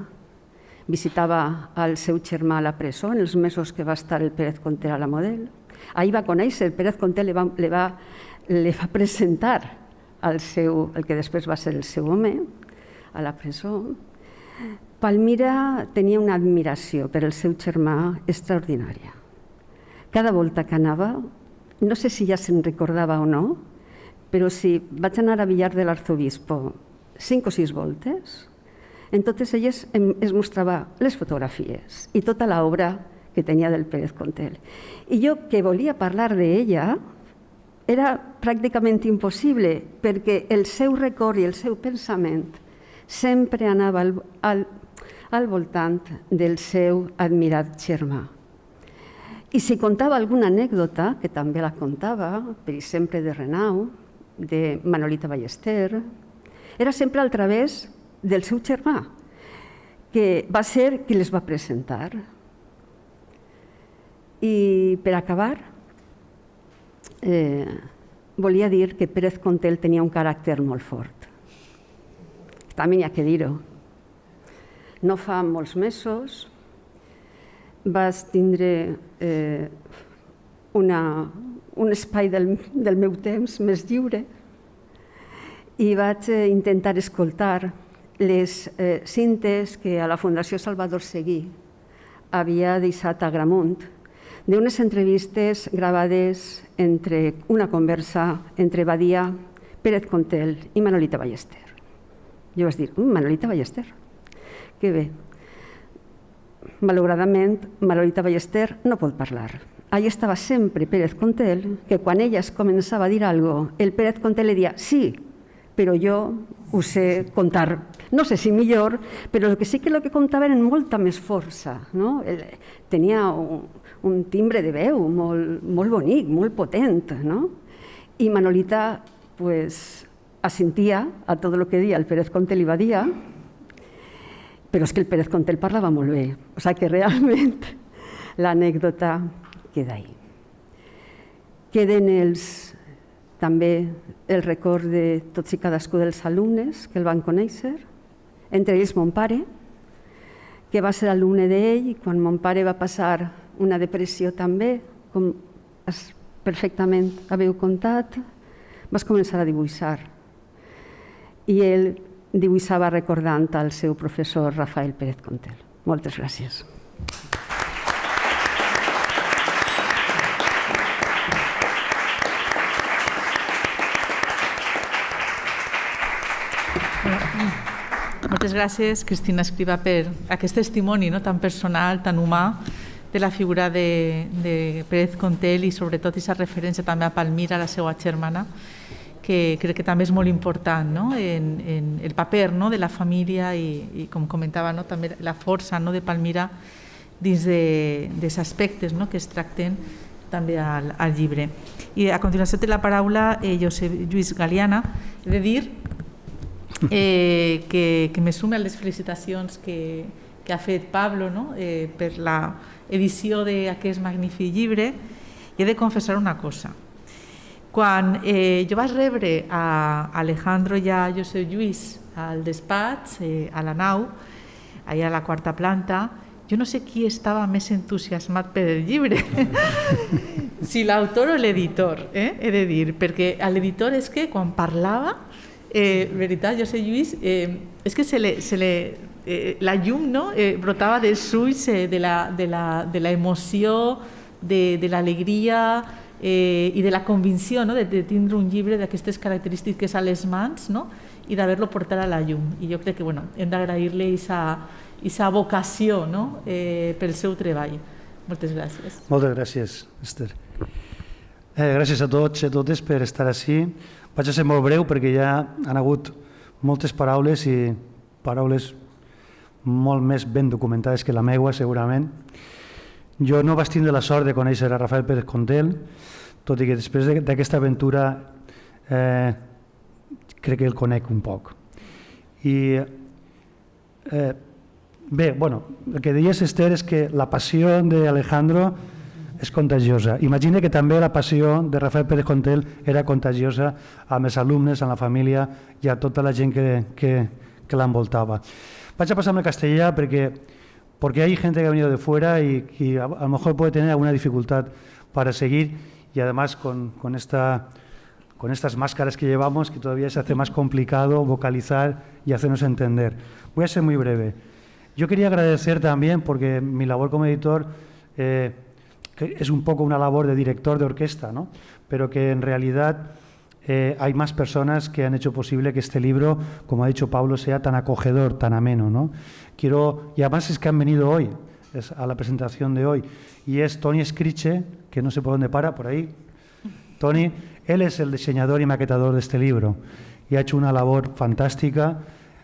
Visitava el seu germà a la presó en els mesos que va estar el Pérez Contel a la Model. Ahir va conèixer, el Pérez Contel li va presentar el que després va ser el seu home a la presó. Palmira tenia una admiració per el seu germà extraordinària. Cada volta que anava, no sé si ja se'n recordava o no, però si vaig anar a Villar de l'Arzobispo 5 o 6 voltes, en totes elles es mostrava les fotografies i tota l'obra que tenia del Pérez Contel. I jo, que volia parlar d'ella, era pràcticament impossible, perquè el seu record i el seu pensament sempre anava al voltant del seu admirat germà. I si contava alguna anècdota, que també la contava, per exemple de Renau, de Manolita Ballester, era sempre a través del seu germà, que va ser qui les va presentar. I per acabar, volia dir que Pérez Contel tenia un caràcter molt fort. També n'hi ha que dir-ho. No fa molts mesos vas tindre un espai del meu temps més lliure i vaig intentar escoltar les cintes que a la Fundació Salvador Seguí havia deixat a Gramunt d'unes entrevistes gravades entre una conversa entre Badia, Pérez Contel i Manolita Ballester. Jo vaig dir, Manolita Ballester, que bé. Malauradament, Manolita Ballester no pot parlar. Allà estava sempre Pérez Contel, que quan ella es començava a dir alguna cosa, el Pérez Contel li deia, sí, però jo ho sé contar. No sé si millor, però el que sí que el que contava era amb molta més força. No? Tenia un timbre de veu molt bonic, molt potent. No? I Manolita assentia a tot el que deia el Pérez Contel i Badia, però és que el Pérez Contel parlava molt bé. O sigui que realment l'anècdota queda ahí. Queden també el record de tots i cadascú dels alumnes que el van conèixer, entre ells mon pare, que va ser alumne d'ell, i quan mon pare va passar una depressió també, com perfectament haveu contat, vas començar a dibuixar. I ell dibuixava recordant al seu professor Rafael Pérez Contel. Moltes gràcies. Moltes gràcies, Cristina Escrivà, per aquest testimoni tan personal, tan humà, de la figura de Pérez Contel i sobretot aquesta referència també a Palmira, la seva germana, que crec que també és molt important en el paper de la família i com comentava, també la força de Palmira dins dels aspectes que es tracten també al llibre. I a continuació té la paraula Josep Lluís Galiana. He de dir que me sume a les felicitacions que ha fet Pablo per l'edició d'aquest magnífic llibre. I he de confessar una cosa. Quan jo vaig rebre a Alejandro i a Josep Lluís al despatx, a la nau, allà a la quarta planta, jo no sé qui estava més entusiasmat per el llibre, si l'autor o l'editor, he de dir, perquè l'editor és que quan parlava, veritat, Josep Lluís, és que la llum brotava dels ulls de la emoció, de l'alegria i de la convicció de tindre un llibre d'aquestes característiques a les mans i d'haver-lo portat a la llum. I jo crec que hem d'agrair-li aquesta vocació pel seu treball. Moltes gràcies. Moltes gràcies, Esther. Gràcies a tots i a totes per estar ací. Vaig a ser molt breu perquè ja han hagut moltes paraules i paraules molt més ben documentades que la meua, segurament. Jo no vaig tindre la sort de conèixer a Rafael Pérez Contel, tot i que després d'aquesta aventura crec que el conec un poc. I bé, el que deies, Esther, és que la passió d'Alejandro és contagiosa. Imagina que també la passió de Rafael Pérez Contel era contagiosa amb els alumnes, amb la família i a tota la gent que l'envoltava. Vaig a passar al castellà porque hay gente que ha venido de fuera y a lo mejor puede tener alguna dificultad para seguir y además con estas máscaras que llevamos que todavía se hace más complicado vocalizar y hacernos entender. Voy a ser muy breve. Yo quería agradecer también, porque mi labor como editor que es un poco una labor de director de orquesta, ¿no? Pero que en realidad hay más personas que han hecho posible que este libro, como ha dicho Pablo, sea tan acogedor, tan ameno, ¿no? Y además es que han venido hoy, a la presentación de hoy, y es Toni Scriche, que no sé por dónde para, por ahí. Toni, él es el diseñador y maquetador de este libro y ha hecho una labor fantástica,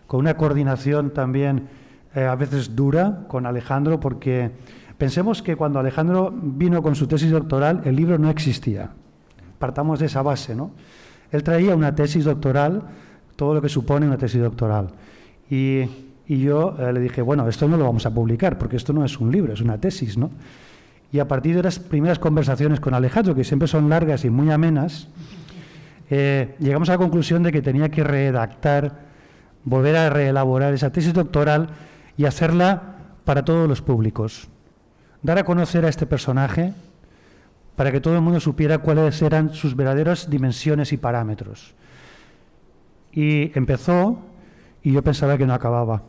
con una coordinación también a veces dura con Alejandro, porque pensemos que cuando Alejandro vino con su tesis doctoral, el libro no existía. Partamos de esa base, ¿no? Él traía una tesis doctoral, todo lo que supone una tesis doctoral. Y yo le dije, bueno, esto no lo vamos a publicar, porque esto no es un libro, es una tesis, ¿no? Y a partir de las primeras conversaciones con Alejandro, que siempre son largas y muy amenas, llegamos a la conclusión de que tenía que redactar, volver a reelaborar esa tesis doctoral y hacerla para todos los públicos. Dar a conocer a este personaje para que todo el mundo supiera cuáles eran sus verdaderas dimensiones y parámetros. Y empezó, y yo pensaba que no acababa,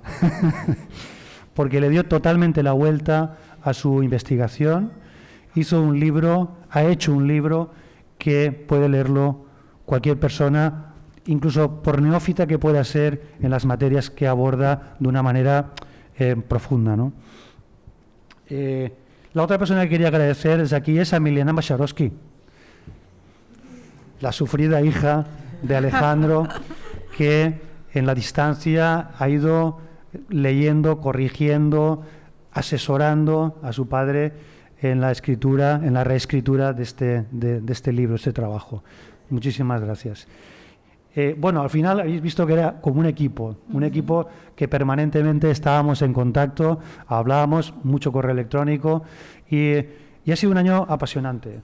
porque le dio totalmente la vuelta a su investigación, hizo un libro, ha hecho un libro que puede leerlo cualquier persona, incluso por neófita que pueda ser en las materias que aborda de una manera profunda, ¿no? La otra persona que quería agradecer desde aquí es a Milena Macharowski, la sufrida hija de Alejandro, que en la distancia ha ido leyendo, corrigiendo, asesorando a su padre en la escritura, en la reescritura de este libro, este trabajo. Muchísimas gracias. Bueno, al final habéis visto que era como un equipo que permanentemente estábamos en contacto, hablábamos, mucho correo electrónico y ha sido un año apasionante,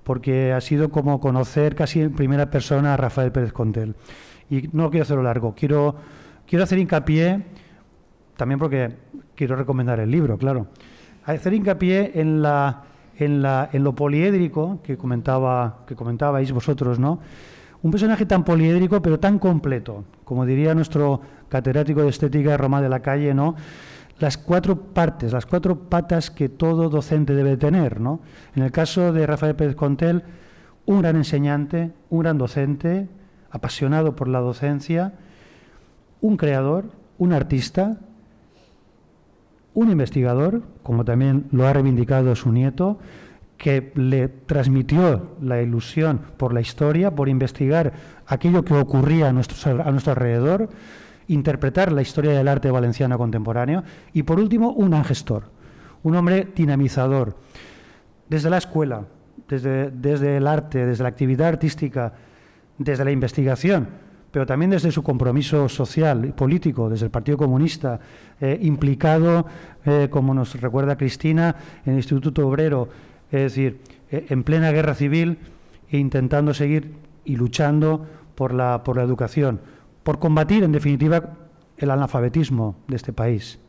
porque ha sido como conocer casi en primera persona a Rafael Pérez Contel. Y no quiero hacerlo largo, quiero hacer hincapié, también porque quiero recomendar el libro, claro, hacer hincapié en lo poliédrico que comentabais vosotros, ¿no? Un personaje tan poliédrico pero tan completo, como diría nuestro catedrático de estética Román de la Calle, ¿no? Las cuatro partes, las cuatro patas que todo docente debe tener, ¿no? En el caso de Rafael Pérez Contel, un gran enseñante, un gran docente, apasionado por la docencia, un creador, un artista, un investigador, como también lo ha reivindicado su nieto, que le transmitió la ilusión por la historia, por investigar aquello que ocurría a nuestro alrededor, interpretar la historia del arte valenciano contemporáneo y, por último, un gran gestor, un hombre dinamizador. Desde la escuela, desde el arte, desde la actividad artística, desde la investigación, pero también desde su compromiso social y político, desde el Partido Comunista, implicado, como nos recuerda Cristina, en el Instituto Obrero, es decir, en plena guerra civil e intentando seguir y luchando por la educación, por combatir, en definitiva, el analfabetismo de este país.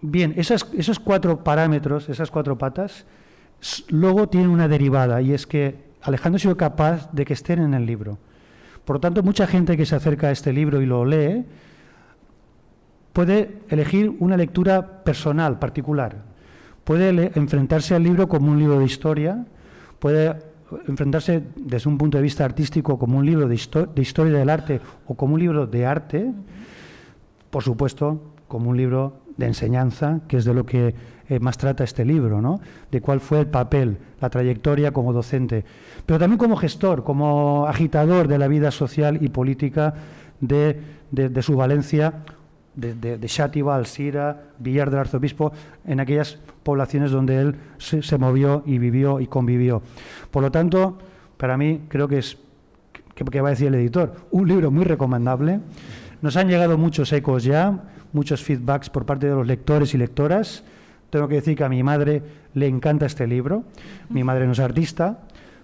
Bien, esos cuatro parámetros, esas cuatro patas, luego tienen una derivada, y es que Alejandro ha sido capaz de que estén en el libro. Por lo tanto, mucha gente que se acerca a este libro y lo lee puede elegir una lectura personal, particular. Puede enfrentarse al libro como un libro de historia, puede enfrentarse desde un punto de vista artístico como un libro de historia del arte o como un libro de arte, por supuesto, como un libro de enseñanza, que es de lo que más trata este libro, ¿no? De cuál fue el papel, la trayectoria como docente, pero también como gestor, como agitador de la vida social y política de su Valencia, de Xàtiva, Alzira, Villar del Arzobispo, en aquellas poblaciones donde él se movió y vivió y convivió. Por lo tanto, para mí, creo que es, ¿qué va a decir el editor? Un libro muy recomendable. Nos han llegado muchos ecos ya, muchos feedbacks por parte de los lectores y lectoras. Tengo que decir que a mi madre le encanta este libro. Mi madre no es artista,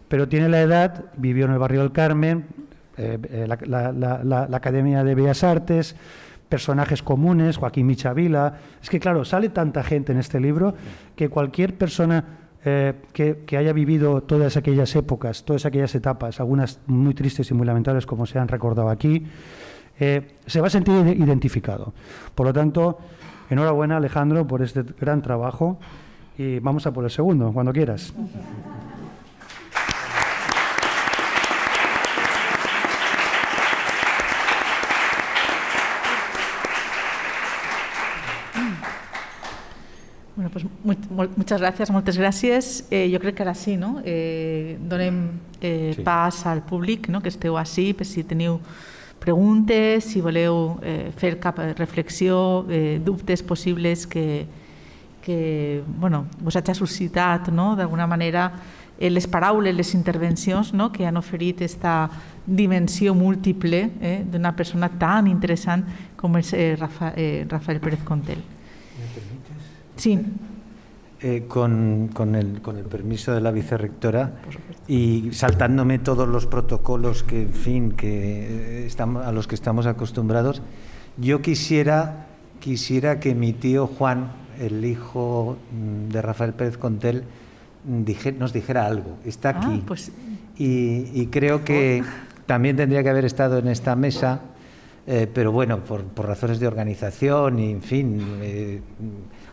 pero tiene la edad, vivió en el barrio del Carmen, la Academia de Bellas Artes, personajes comunes, Joaquín Michavila. Es que, claro, sale tanta gente en este libro que cualquier persona que haya vivido todas aquellas épocas, todas aquellas etapas, algunas muy tristes y muy lamentables, como se han recordado aquí, se va a sentir identificado. Por lo tanto, enhorabuena, Alejandro, por este gran trabajo y vamos a por el segundo, cuando quieras. Bueno, pues muchas gràcies, moltes gràcies. Jo crec que ara sí, no? Donem pas al públic, no? Que esteu així, per si teniu preguntes, si voleu fer cap reflexió, dubtes possibles que bueno, us hagi suscitat, no? D'alguna manera les paraules, les intervencions, no? Que han oferit aquesta dimensió múltiple d'una persona tan interessant com és Rafael Pérez Contel. ¿Me permites? Sí. Con el permiso de la vicerrectora y saltándome todos los protocolos que, en fin, a los que estamos acostumbrados, yo quisiera que mi tío Juan, el hijo de Rafael Pérez Contel, nos dijera algo. Está aquí. Pues, y creo que también tendría que haber estado en esta mesa, pero bueno, por razones de organización y, en fin,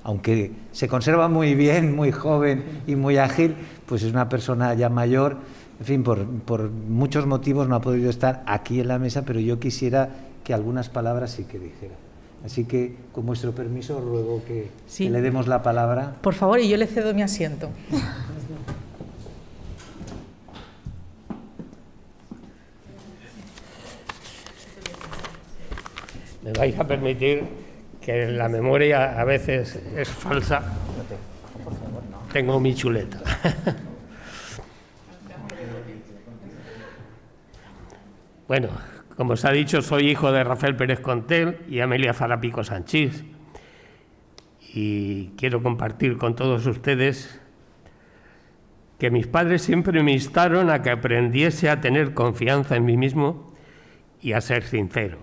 aunque se conserva muy bien, muy joven y muy ágil, pues es una persona ya mayor. En fin, por muchos motivos no ha podido estar aquí en la mesa, pero yo quisiera que algunas palabras sí que dijera. Así que, con vuestro permiso, ruego que le demos la palabra. Por favor, y yo le cedo mi asiento. Me vais a permitir que la memoria a veces es falsa. Tengo mi chuleta. Bueno, como os ha dicho, soy hijo de Rafael Pérez Contel y Amelia Zarapico Sanchís. Y quiero compartir con todos ustedes que mis padres siempre me instaron a que aprendiese a tener confianza en mí mismo y a ser sincero,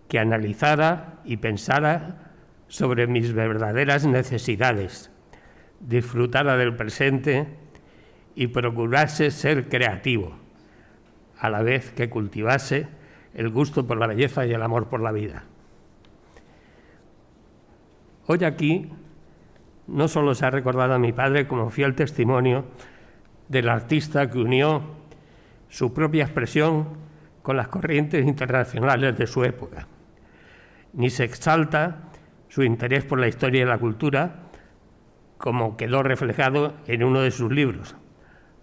que analizara y pensara sobre mis verdaderas necesidades, disfrutara del presente y procurase ser creativo, a la vez que cultivase el gusto por la belleza y el amor por la vida. Hoy aquí no solo se ha recordado a mi padre como fiel testimonio del artista que unió su propia expresión con las corrientes internacionales de su época, ni se exalta su interés por la historia y la cultura, como quedó reflejado en uno de sus libros,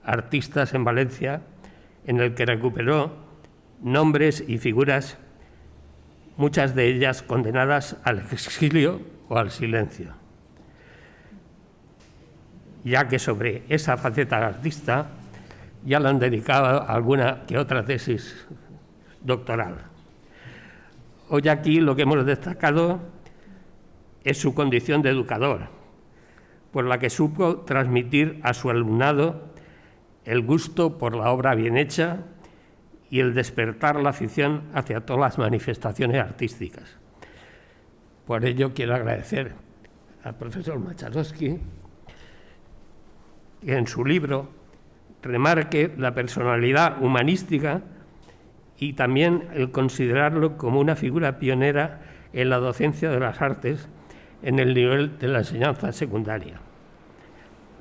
Artistas en Valencia, en el que recuperó nombres y figuras, muchas de ellas condenadas al exilio o al silencio. Ya que sobre esa faceta artista ya le han dedicado alguna que otra tesis doctoral. Hoy aquí lo que hemos destacado es su condición de educador, por la que supo transmitir a su alumnado el gusto por la obra bien hecha y el despertar la afición hacia todas las manifestaciones artísticas. Por ello quiero agradecer al profesor Macharowski que en su libro remarque la personalidad humanística y también el considerarlo como una figura pionera en la docencia de las artes en el nivel de la enseñanza secundaria.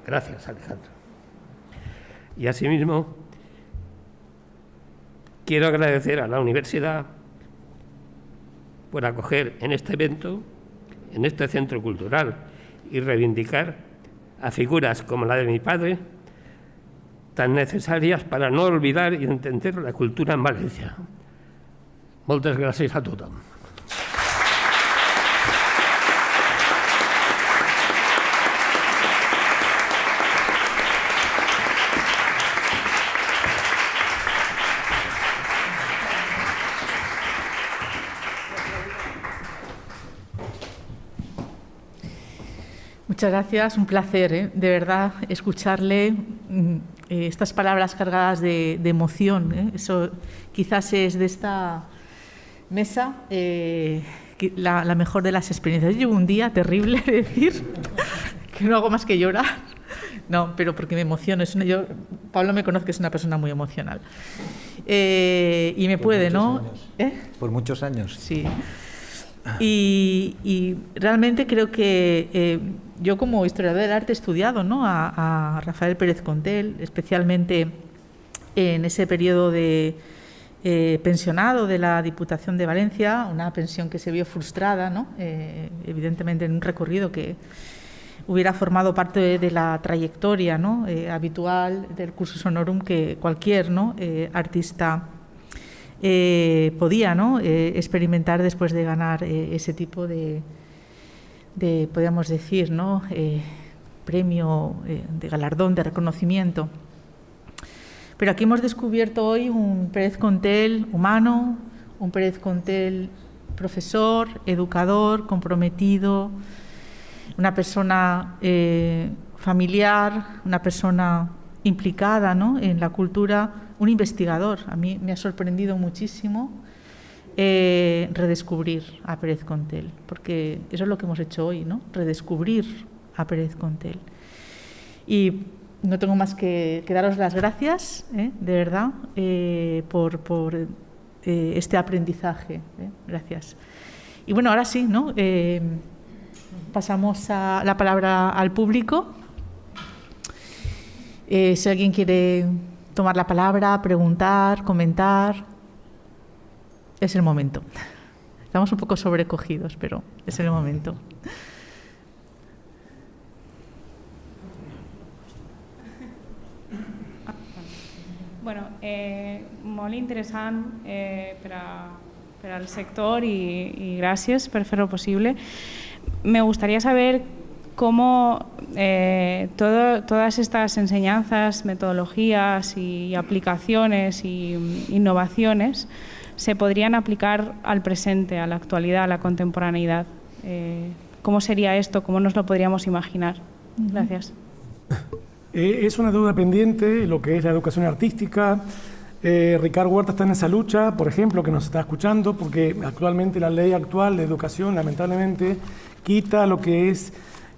Gracias, Alejandro. Y asimismo, quiero agradecer a la universidad por acoger en este evento, en este centro cultural, y reivindicar a figuras como la de mi padre, tan necesarias para no olvidar y entender la cultura en Valencia. Moltes gràcies a tothom. Muchas gracias, un placer, de verdad, escucharle estas palabras cargadas de emoción. Eso quizás es de esta mesa la mejor de las experiencias. Yo llevo un día terrible de decir que no hago más que llorar. No, pero porque me emociono. Pablo me conoce que es una persona muy emocional. Y me puede, ¿no? Por muchos años. Sí. Y realmente creo que yo como historiador del arte he estudiado, ¿no?, a Rafael Pérez Contel, especialmente en ese periodo de pensionado de la Diputación de Valencia, una pensión que se vio frustrada, ¿no?, evidentemente en un recorrido que hubiera formado parte de la trayectoria, ¿no?, habitual del cursus honorum que cualquier, ¿no?, artista podía, ¿no?, experimentar después de ganar ese tipo de podríamos decir, ¿no?, premio, de galardón, de reconocimiento. Pero aquí hemos descubierto hoy un Pérez Contel humano, un Pérez Contel profesor, educador, comprometido, una persona familiar, una persona implicada, ¿no?, en la cultura, un investigador. A mí me ha sorprendido muchísimo redescubrir a Pérez Contel, porque eso es lo que hemos hecho hoy, ¿no?, redescubrir a Pérez Contel. Y no tengo más que daros las gracias, de verdad, por este aprendizaje. Gracias. Y bueno, ahora sí, ¿no?, pasamos la palabra al público. Si alguien quiere tomar la palabra, preguntar, comentar, es el momento. Estamos un poco sobrecogidos, pero es el momento. Bueno, molt interessant per al sector y gracias por hacerlo posible. Me gustaría saber cómo todas estas enseñanzas, metodologías y aplicaciones y innovaciones se podrían aplicar al presente, a la actualidad, a la contemporaneidad. ¿Cómo sería esto? ¿Cómo nos lo podríamos imaginar? Gracias. Es una deuda pendiente lo que es la educación artística. Ricardo Huerta está en esa lucha, por ejemplo, que nos está escuchando, porque actualmente la ley actual de educación, lamentablemente, quita lo que es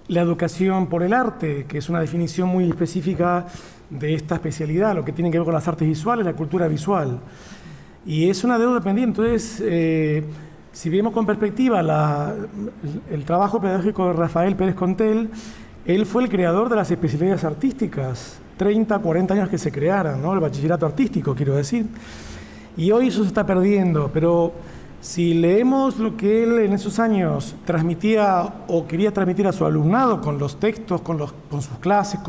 la educación por el arte, que es una definición muy específica de esta especialidad, lo que tiene que ver con las artes visuales, la cultura visual. Y es una deuda pendiente. Entonces, si vemos con perspectiva el trabajo pedagógico de Rafael Pérez Contel, él fue el creador de las especialidades artísticas, 30, 40 años que se crearan, ¿no?, el bachillerato artístico, quiero decir. Y hoy eso se está perdiendo, pero si leemos lo que él en esos años transmitía o quería transmitir a su alumnado con los textos, con sus clases,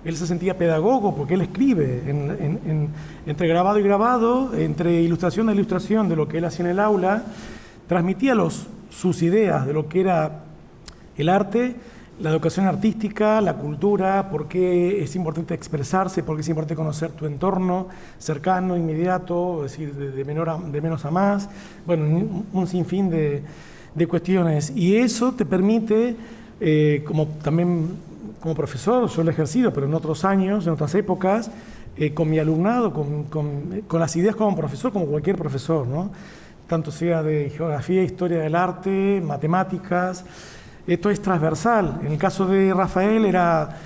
él se sentía pedagogo porque él escribe entre grabado y grabado, entre ilustración e ilustración de lo que él hacía en el aula, transmitía sus ideas de lo que era el arte, la educación artística, la cultura, por qué es importante expresarse, por qué es importante conocer tu entorno cercano, inmediato, es decir, de menos a más, bueno, un sinfín de cuestiones. Y eso te permite, también como profesor, yo lo he ejercido, pero en otros años, en otras épocas, con mi alumnado, con las ideas como profesor, como cualquier profesor, ¿no?, tanto sea de geografía, historia del arte, matemáticas. Esto es transversal. En el caso de Rafael era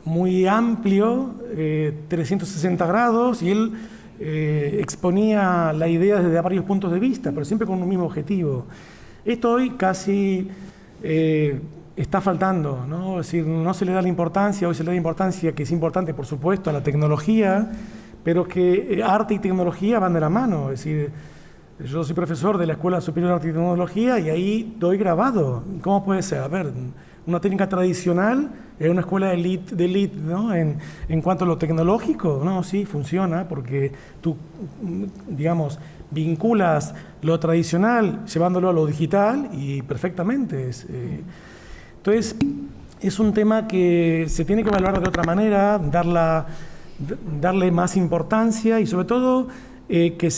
muy amplio, 360 grados, y él exponía la idea desde varios puntos de vista, pero siempre con un mismo objetivo. Esto hoy casi está faltando, ¿no? Es decir, no se le da la importancia, hoy se le da importancia, que es importante, por supuesto, a la tecnología, pero que arte y tecnología van de la mano. Es decir, yo soy profesor de la Escuela Superior de Arte y Tecnología y ahí doy grabado. ¿Cómo puede ser? A ver, una técnica tradicional es una escuela de elite, ¿no?, en cuanto a lo tecnológico. No, sí, funciona porque tú, digamos, vinculas lo tradicional llevándolo a lo digital y perfectamente. Entonces, es un tema que se tiene que evaluar de otra manera, darle más importancia y sobre todo que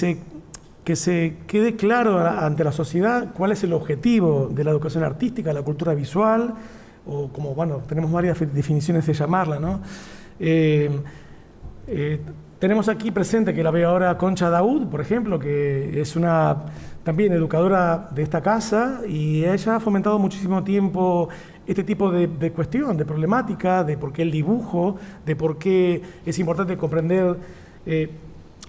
se quede claro ante la sociedad cuál es el objetivo de la educación artística, la cultura visual, o como, bueno, tenemos varias definiciones de llamarla, ¿no? Tenemos aquí presente, que la veo ahora, Concha Daud, por ejemplo, que es una también educadora de esta casa, y ella ha fomentado muchísimo tiempo este tipo de cuestión, de problemática, de por qué el dibujo, de por qué es importante comprender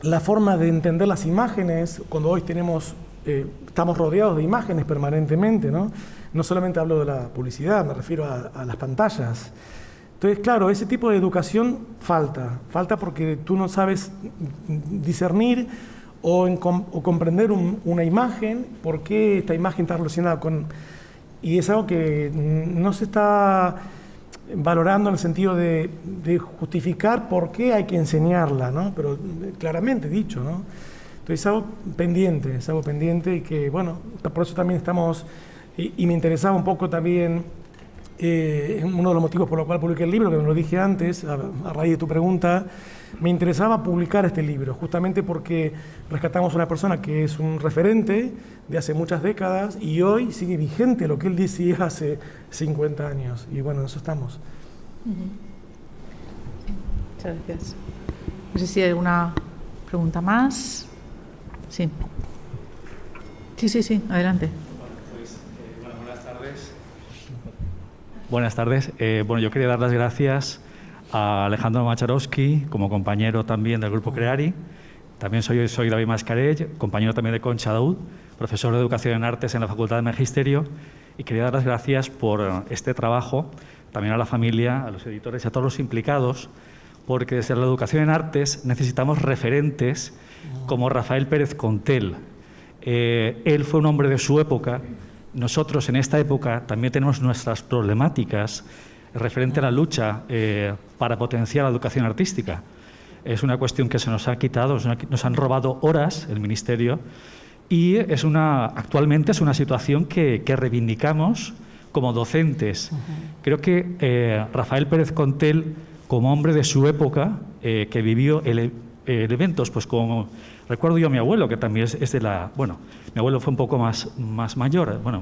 la forma de entender las imágenes, cuando hoy estamos rodeados de imágenes permanentemente, ¿no? No solamente hablo de la publicidad, me refiero a las pantallas. Entonces, claro, ese tipo de educación falta porque tú no sabes discernir o comprender una imagen, por qué esta imagen está relacionada con... Y es algo que no se está valorando en el sentido de justificar por qué hay que enseñarla, ¿no? Pero claramente dicho, ¿no? Entonces es algo pendiente y que, bueno, por eso también estamos, y me interesaba un poco también, uno de los motivos por los cuales publiqué el libro, que me lo dije antes, a raíz de tu pregunta, me interesaba publicar este libro, justamente porque rescatamos a una persona que es un referente de hace muchas décadas y hoy sigue vigente lo que él decía hace 50 años. Y bueno, en eso estamos. Muchas gracias. No sé si hay alguna pregunta más. Sí. Sí, adelante. Buenas tardes. Buenas tardes. Bueno, yo quería dar las gracias a Alejandro Macharowski, como compañero también del Grupo CREARI. También soy David Mascarell, compañero también de Concha Daud, profesor de Educación en Artes en la Facultad de Magisterio. Y quería dar las gracias por este trabajo, también a la familia, a los editores y a todos los implicados, porque desde la Educación en Artes necesitamos referentes como Rafael Pérez Contel. Él fue un hombre de su época. Nosotros en esta época también tenemos nuestras problemáticas referente a la lucha para potenciar la educación artística. Es una cuestión que se nos ha quitado, nos han robado horas el Ministerio y actualmente es una situación que reivindicamos como docentes. Creo que Rafael Pérez Contel, como hombre de su época, que vivió eventos, pues como recuerdo yo a mi abuelo, que también es de la... Bueno, mi abuelo fue un poco más mayor, bueno,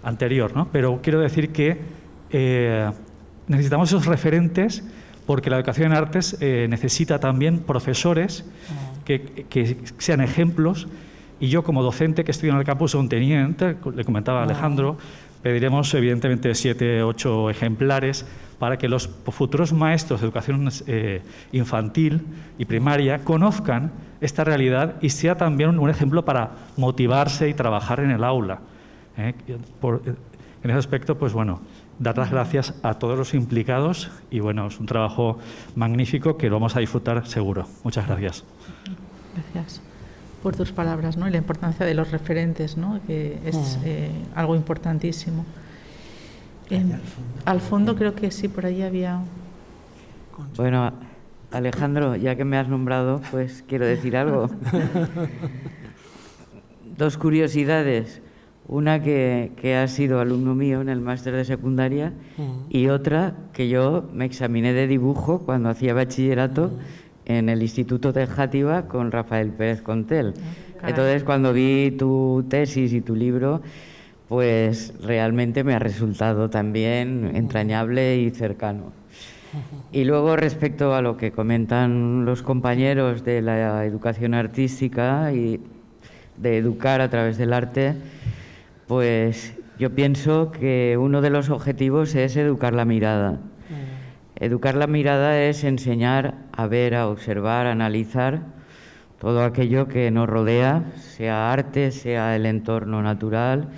anterior, ¿no? Pero quiero decir que necesitamos esos referentes porque la educación en artes necesita también profesores que sean ejemplos. Y yo, como docente que estudio en el campus Onteniente, le comentaba a Alejandro, pediremos evidentemente 7, 8 ejemplares para que los futuros maestros de educación infantil y primaria conozcan esta realidad y sea también un ejemplo para motivarse y trabajar en el aula. En ese aspecto, pues bueno, dar las gracias a todos los implicados y bueno, es un trabajo magnífico que lo vamos a disfrutar seguro. Muchas gracias. Gracias por tus palabras, ¿no? Y la importancia de los referentes, ¿no? Que es algo importantísimo. Al fondo creo que sí, por ahí había... Bueno, Alejandro, ya que me has nombrado, pues quiero decir algo. 2 curiosidades. Una que has sido alumno mío en el máster de secundaria y otra que yo me examiné de dibujo cuando hacía bachillerato en el Instituto de Játiva con Rafael Pérez Contel. Entonces, cuando vi tu tesis y tu libro, pues realmente me ha resultado también entrañable y cercano. Y luego, respecto a lo que comentan los compañeros de la educación artística y de educar a través del arte, pues yo pienso que uno de los objetivos es educar la mirada. Educar la mirada es enseñar a ver, a observar, a analizar todo aquello que nos rodea, sea arte, sea el entorno natural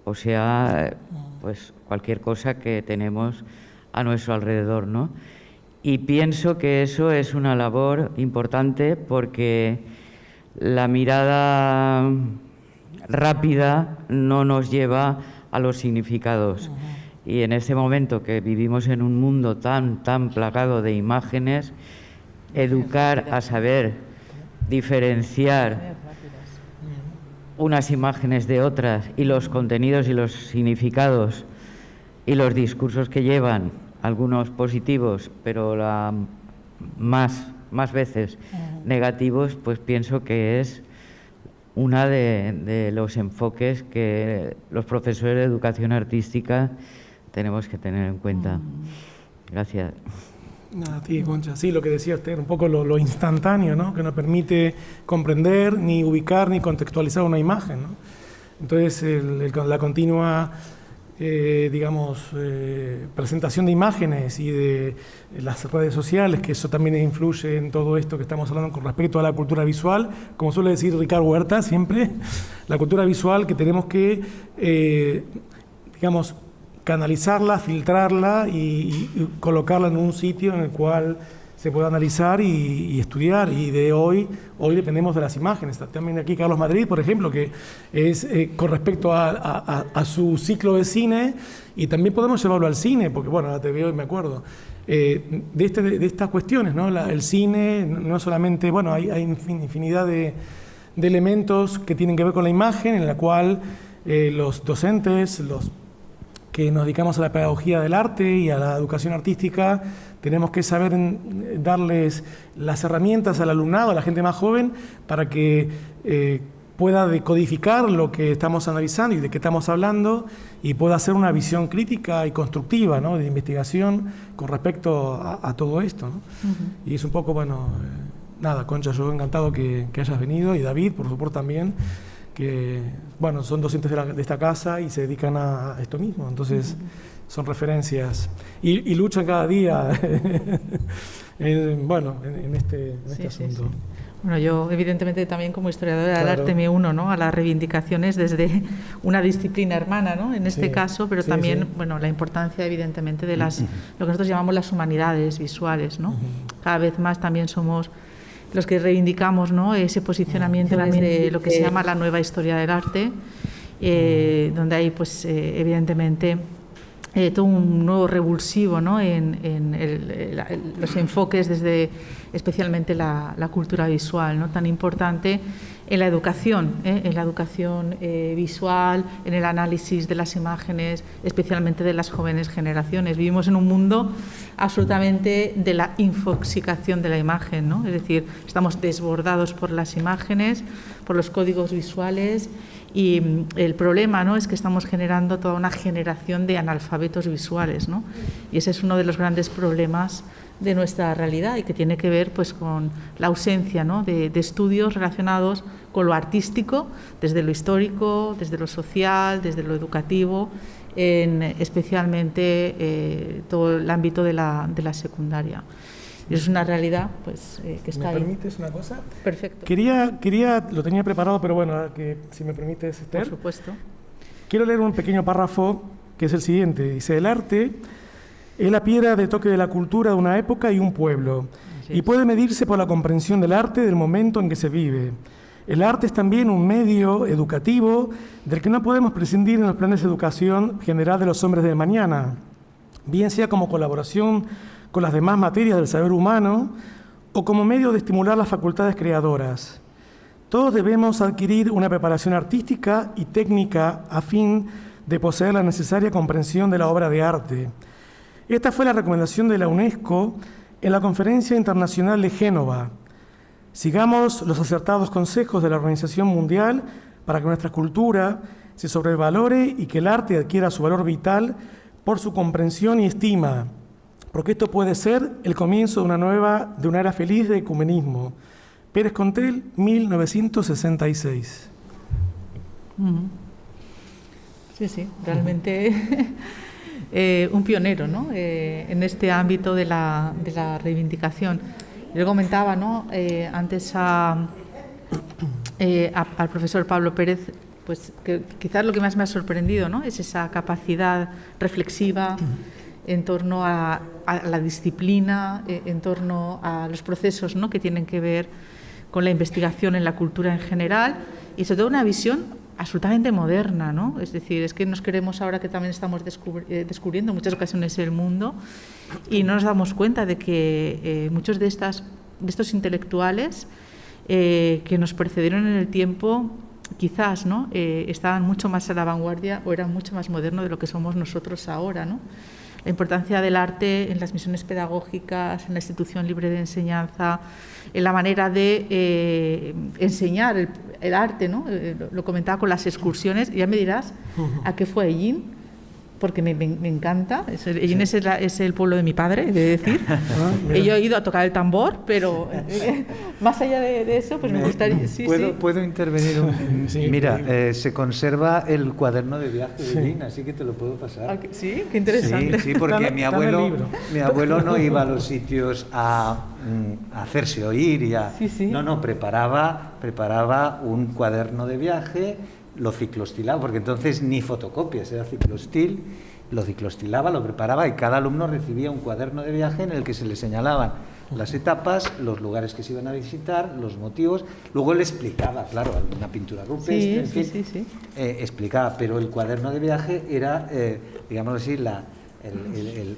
o sea pues cualquier cosa que tenemos a nuestro alrededor, ¿no? Y pienso que eso es una labor importante porque la mirada rápida no nos lleva a los significados. Y en este momento que vivimos en un mundo tan plagado de imágenes, educar a saber diferenciar unas imágenes de otras y los contenidos y los significados y los discursos que llevan, algunos positivos, pero más veces negativos, pues pienso que es uno de los enfoques que los profesores de educación artística tenemos que tener en cuenta. Gracias. Nada, a ti, Concha. Sí, lo que decía usted, un poco lo instantáneo, ¿no? Que no permite comprender, ni ubicar, ni contextualizar una imagen, ¿no? Entonces, la continua, presentación de imágenes y de las redes sociales, que eso también influye en todo esto que estamos hablando con respecto a la cultura visual, como suele decir Ricardo Huerta siempre, la cultura visual que tenemos que, canalizarla, filtrarla y colocarla en un sitio en el cual se pueda analizar y estudiar. Y de hoy dependemos de las imágenes. También aquí Carlos Madrid, por ejemplo, que es con respecto a su ciclo de cine, y también podemos llevarlo al cine, porque bueno, ahora te veo y me acuerdo. De estas cuestiones, ¿no? El cine no solamente, bueno, hay infinidad de elementos que tienen que ver con la imagen, en la cual los docentes, los que nos dedicamos a la pedagogía del arte y a la educación artística, tenemos que saber darles las herramientas al alumnado, a la gente más joven, para que pueda decodificar lo que estamos analizando y de qué estamos hablando, y pueda hacer una visión crítica y constructiva, ¿no? De investigación con respecto a todo esto, ¿no? Y es un poco, bueno, nada, Concha, yo encantado que hayas venido, y David, por supuesto, también, que, bueno, son docentes de esta casa y se dedican a esto mismo, entonces son referencias y luchan cada día en este asunto. Sí. Bueno, yo evidentemente también como historiadora del arte me uno, ¿no?, a las reivindicaciones desde una disciplina hermana, ¿no?, en este caso, pero también bueno, la importancia evidentemente de lo que nosotros llamamos las humanidades visuales, ¿no? Cada vez más también somos los que reivindicamos, ¿no?, ese posicionamiento desde lo que se llama la nueva historia del arte, donde hay pues evidentemente todo un nuevo revulsivo, ¿no?, en los enfoques desde especialmente la cultura visual, ¿no?, tan importante en la educación visual, en el análisis de las imágenes, especialmente de las jóvenes generaciones. Vivimos en un mundo absolutamente de la infoxicación de la imagen, ¿no? Es decir, estamos desbordados por las imágenes, por los códigos visuales, y el problema, ¿no?, es que estamos generando toda una generación de analfabetos visuales, ¿no? Y ese es uno de los grandes problemas de nuestra realidad, y que tiene que ver pues con la ausencia, ¿no?, de estudios relacionados con lo artístico, desde lo histórico, desde lo social, desde lo educativo, en especialmente todo el ámbito de la secundaria. Y es una realidad pues, que está ahí. ¿Me permites una cosa? Perfecto. Lo tenía preparado, pero bueno, que si me permites, Esther. Por supuesto. Quiero leer un pequeño párrafo que es el siguiente. Dice: el arte es la piedra de toque de la cultura de una época y un pueblo, y puede medirse por la comprensión del arte del momento en que se vive. El arte es también un medio educativo del que no podemos prescindir en los planes de educación general de los hombres de mañana, bien sea como colaboración con las demás materias del saber humano o como medio de estimular las facultades creadoras. Todos debemos adquirir una preparación artística y técnica a fin de poseer la necesaria comprensión de la obra de arte. Esta fue la recomendación de la UNESCO en la Conferencia Internacional de Génova. Sigamos los acertados consejos de la Organización Mundial para que nuestra cultura se sobrevalore y que el arte adquiera su valor vital por su comprensión y estima, porque esto puede ser el comienzo de una era feliz de ecumenismo. Pérez Contel, 1966. Sí, realmente un pionero, ¿no?, en este ámbito de la reivindicación. Yo comentaba, ¿no?, antes al profesor Pablo Pérez, pues que quizás lo que más me ha sorprendido, ¿no?, es esa capacidad reflexiva en torno a la disciplina, en torno a los procesos, ¿no?, que tienen que ver con la investigación en la cultura en general, y sobre todo una visión absolutamente moderna, ¿no? Es decir, es que nos queremos ahora que también estamos descubriendo en muchas ocasiones el mundo, y no nos damos cuenta de que muchos de estos intelectuales que nos precedieron en el tiempo, quizás, ¿no?, estaban mucho más a la vanguardia o eran mucho más modernos de lo que somos nosotros ahora, ¿no? La importancia del arte en las misiones pedagógicas, en la institución libre de enseñanza, en la manera de enseñar el arte, ¿no? Lo comentaba con las excursiones, ya me dirás a qué fue Ellín, porque me encanta. Ellín es el pueblo de mi padre, he de decir. Yo he ido a tocar el tambor, pero más allá de eso, pues me gustaría... ¿Puedo intervenir? Mira, se conserva el cuaderno de viaje de Ellín, así que te lo puedo pasar. Sí, qué interesante. Sí, porque mi abuelo no iba a los sitios a hacerse oír y a... No, preparaba un cuaderno de viaje, lo ciclostilaba, porque entonces ni fotocopias, era ciclostil, lo ciclostilaba, lo preparaba, y cada alumno recibía un cuaderno de viaje en el que se le señalaban las etapas, los lugares que se iban a visitar, los motivos. Luego él explicaba, claro, una pintura rupestre, en fin, explicaba, pero el cuaderno de viaje era, digamos así,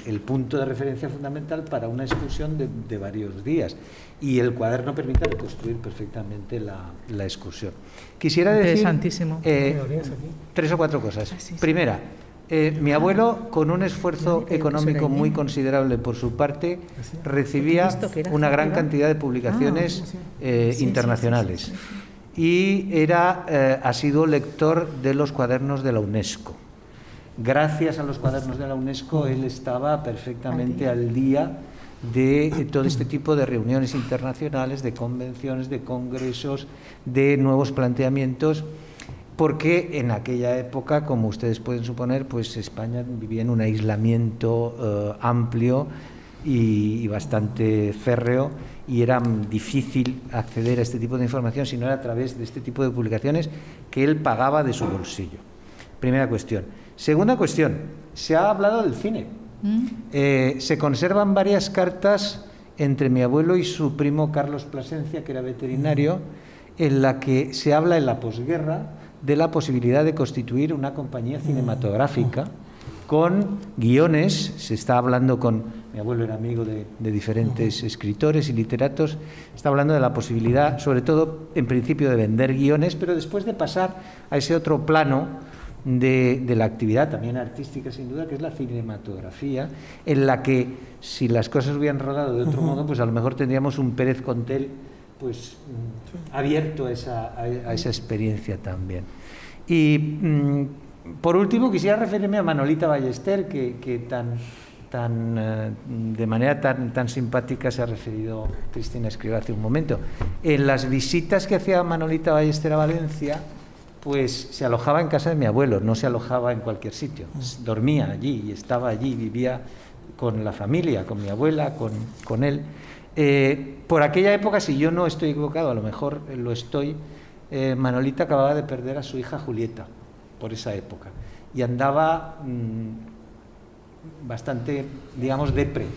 el punto de referencia fundamental para una excursión de varios días. Y el cuaderno permite reconstruir perfectamente la excursión. Quisiera decir 3 o 4 cosas. Primera, mi abuelo, con un esfuerzo económico muy considerable por su parte, recibía una gran cantidad de publicaciones internacionales y ha sido lector de los cuadernos de la UNESCO. Gracias a los cuadernos de la UNESCO, él estaba perfectamente al día de todo este tipo de reuniones internacionales, de convenciones, de congresos, de nuevos planteamientos, porque en aquella época, como ustedes pueden suponer, pues España vivía en un aislamiento amplio y bastante férreo, y era difícil acceder a este tipo de información si no era a través de este tipo de publicaciones que él pagaba de su bolsillo. Primera cuestión. Segunda cuestión, se ha hablado del cine. Se conservan varias cartas entre mi abuelo y su primo Carlos Plasencia, que era veterinario, en la que se habla en la posguerra de la posibilidad de constituir una compañía cinematográfica con guiones. Se está hablando con... Mi abuelo era amigo de diferentes escritores y literatos. Está hablando de la posibilidad, sobre todo, en principio, de vender guiones, pero después de pasar a ese otro plano de la actividad también artística, sin duda, que es la cinematografía, en la que, si las cosas hubieran rodado de otro modo, pues a lo mejor tendríamos un Pérez Contel pues abierto a esa experiencia también. Y por último, quisiera referirme a Manolita Ballester, que de manera tan simpática se ha referido Cristina Escrivá hace un momento. En las visitas que hacía Manolita Ballester a Valencia, pues se alojaba en casa de mi abuelo, no se alojaba en cualquier sitio, dormía allí y estaba allí, vivía con la familia, con mi abuela, con él. Por aquella época, si yo no estoy equivocado, a lo mejor lo estoy, Manolita acababa de perder a su hija Julieta, por esa época, y andaba bastante, digamos, depre.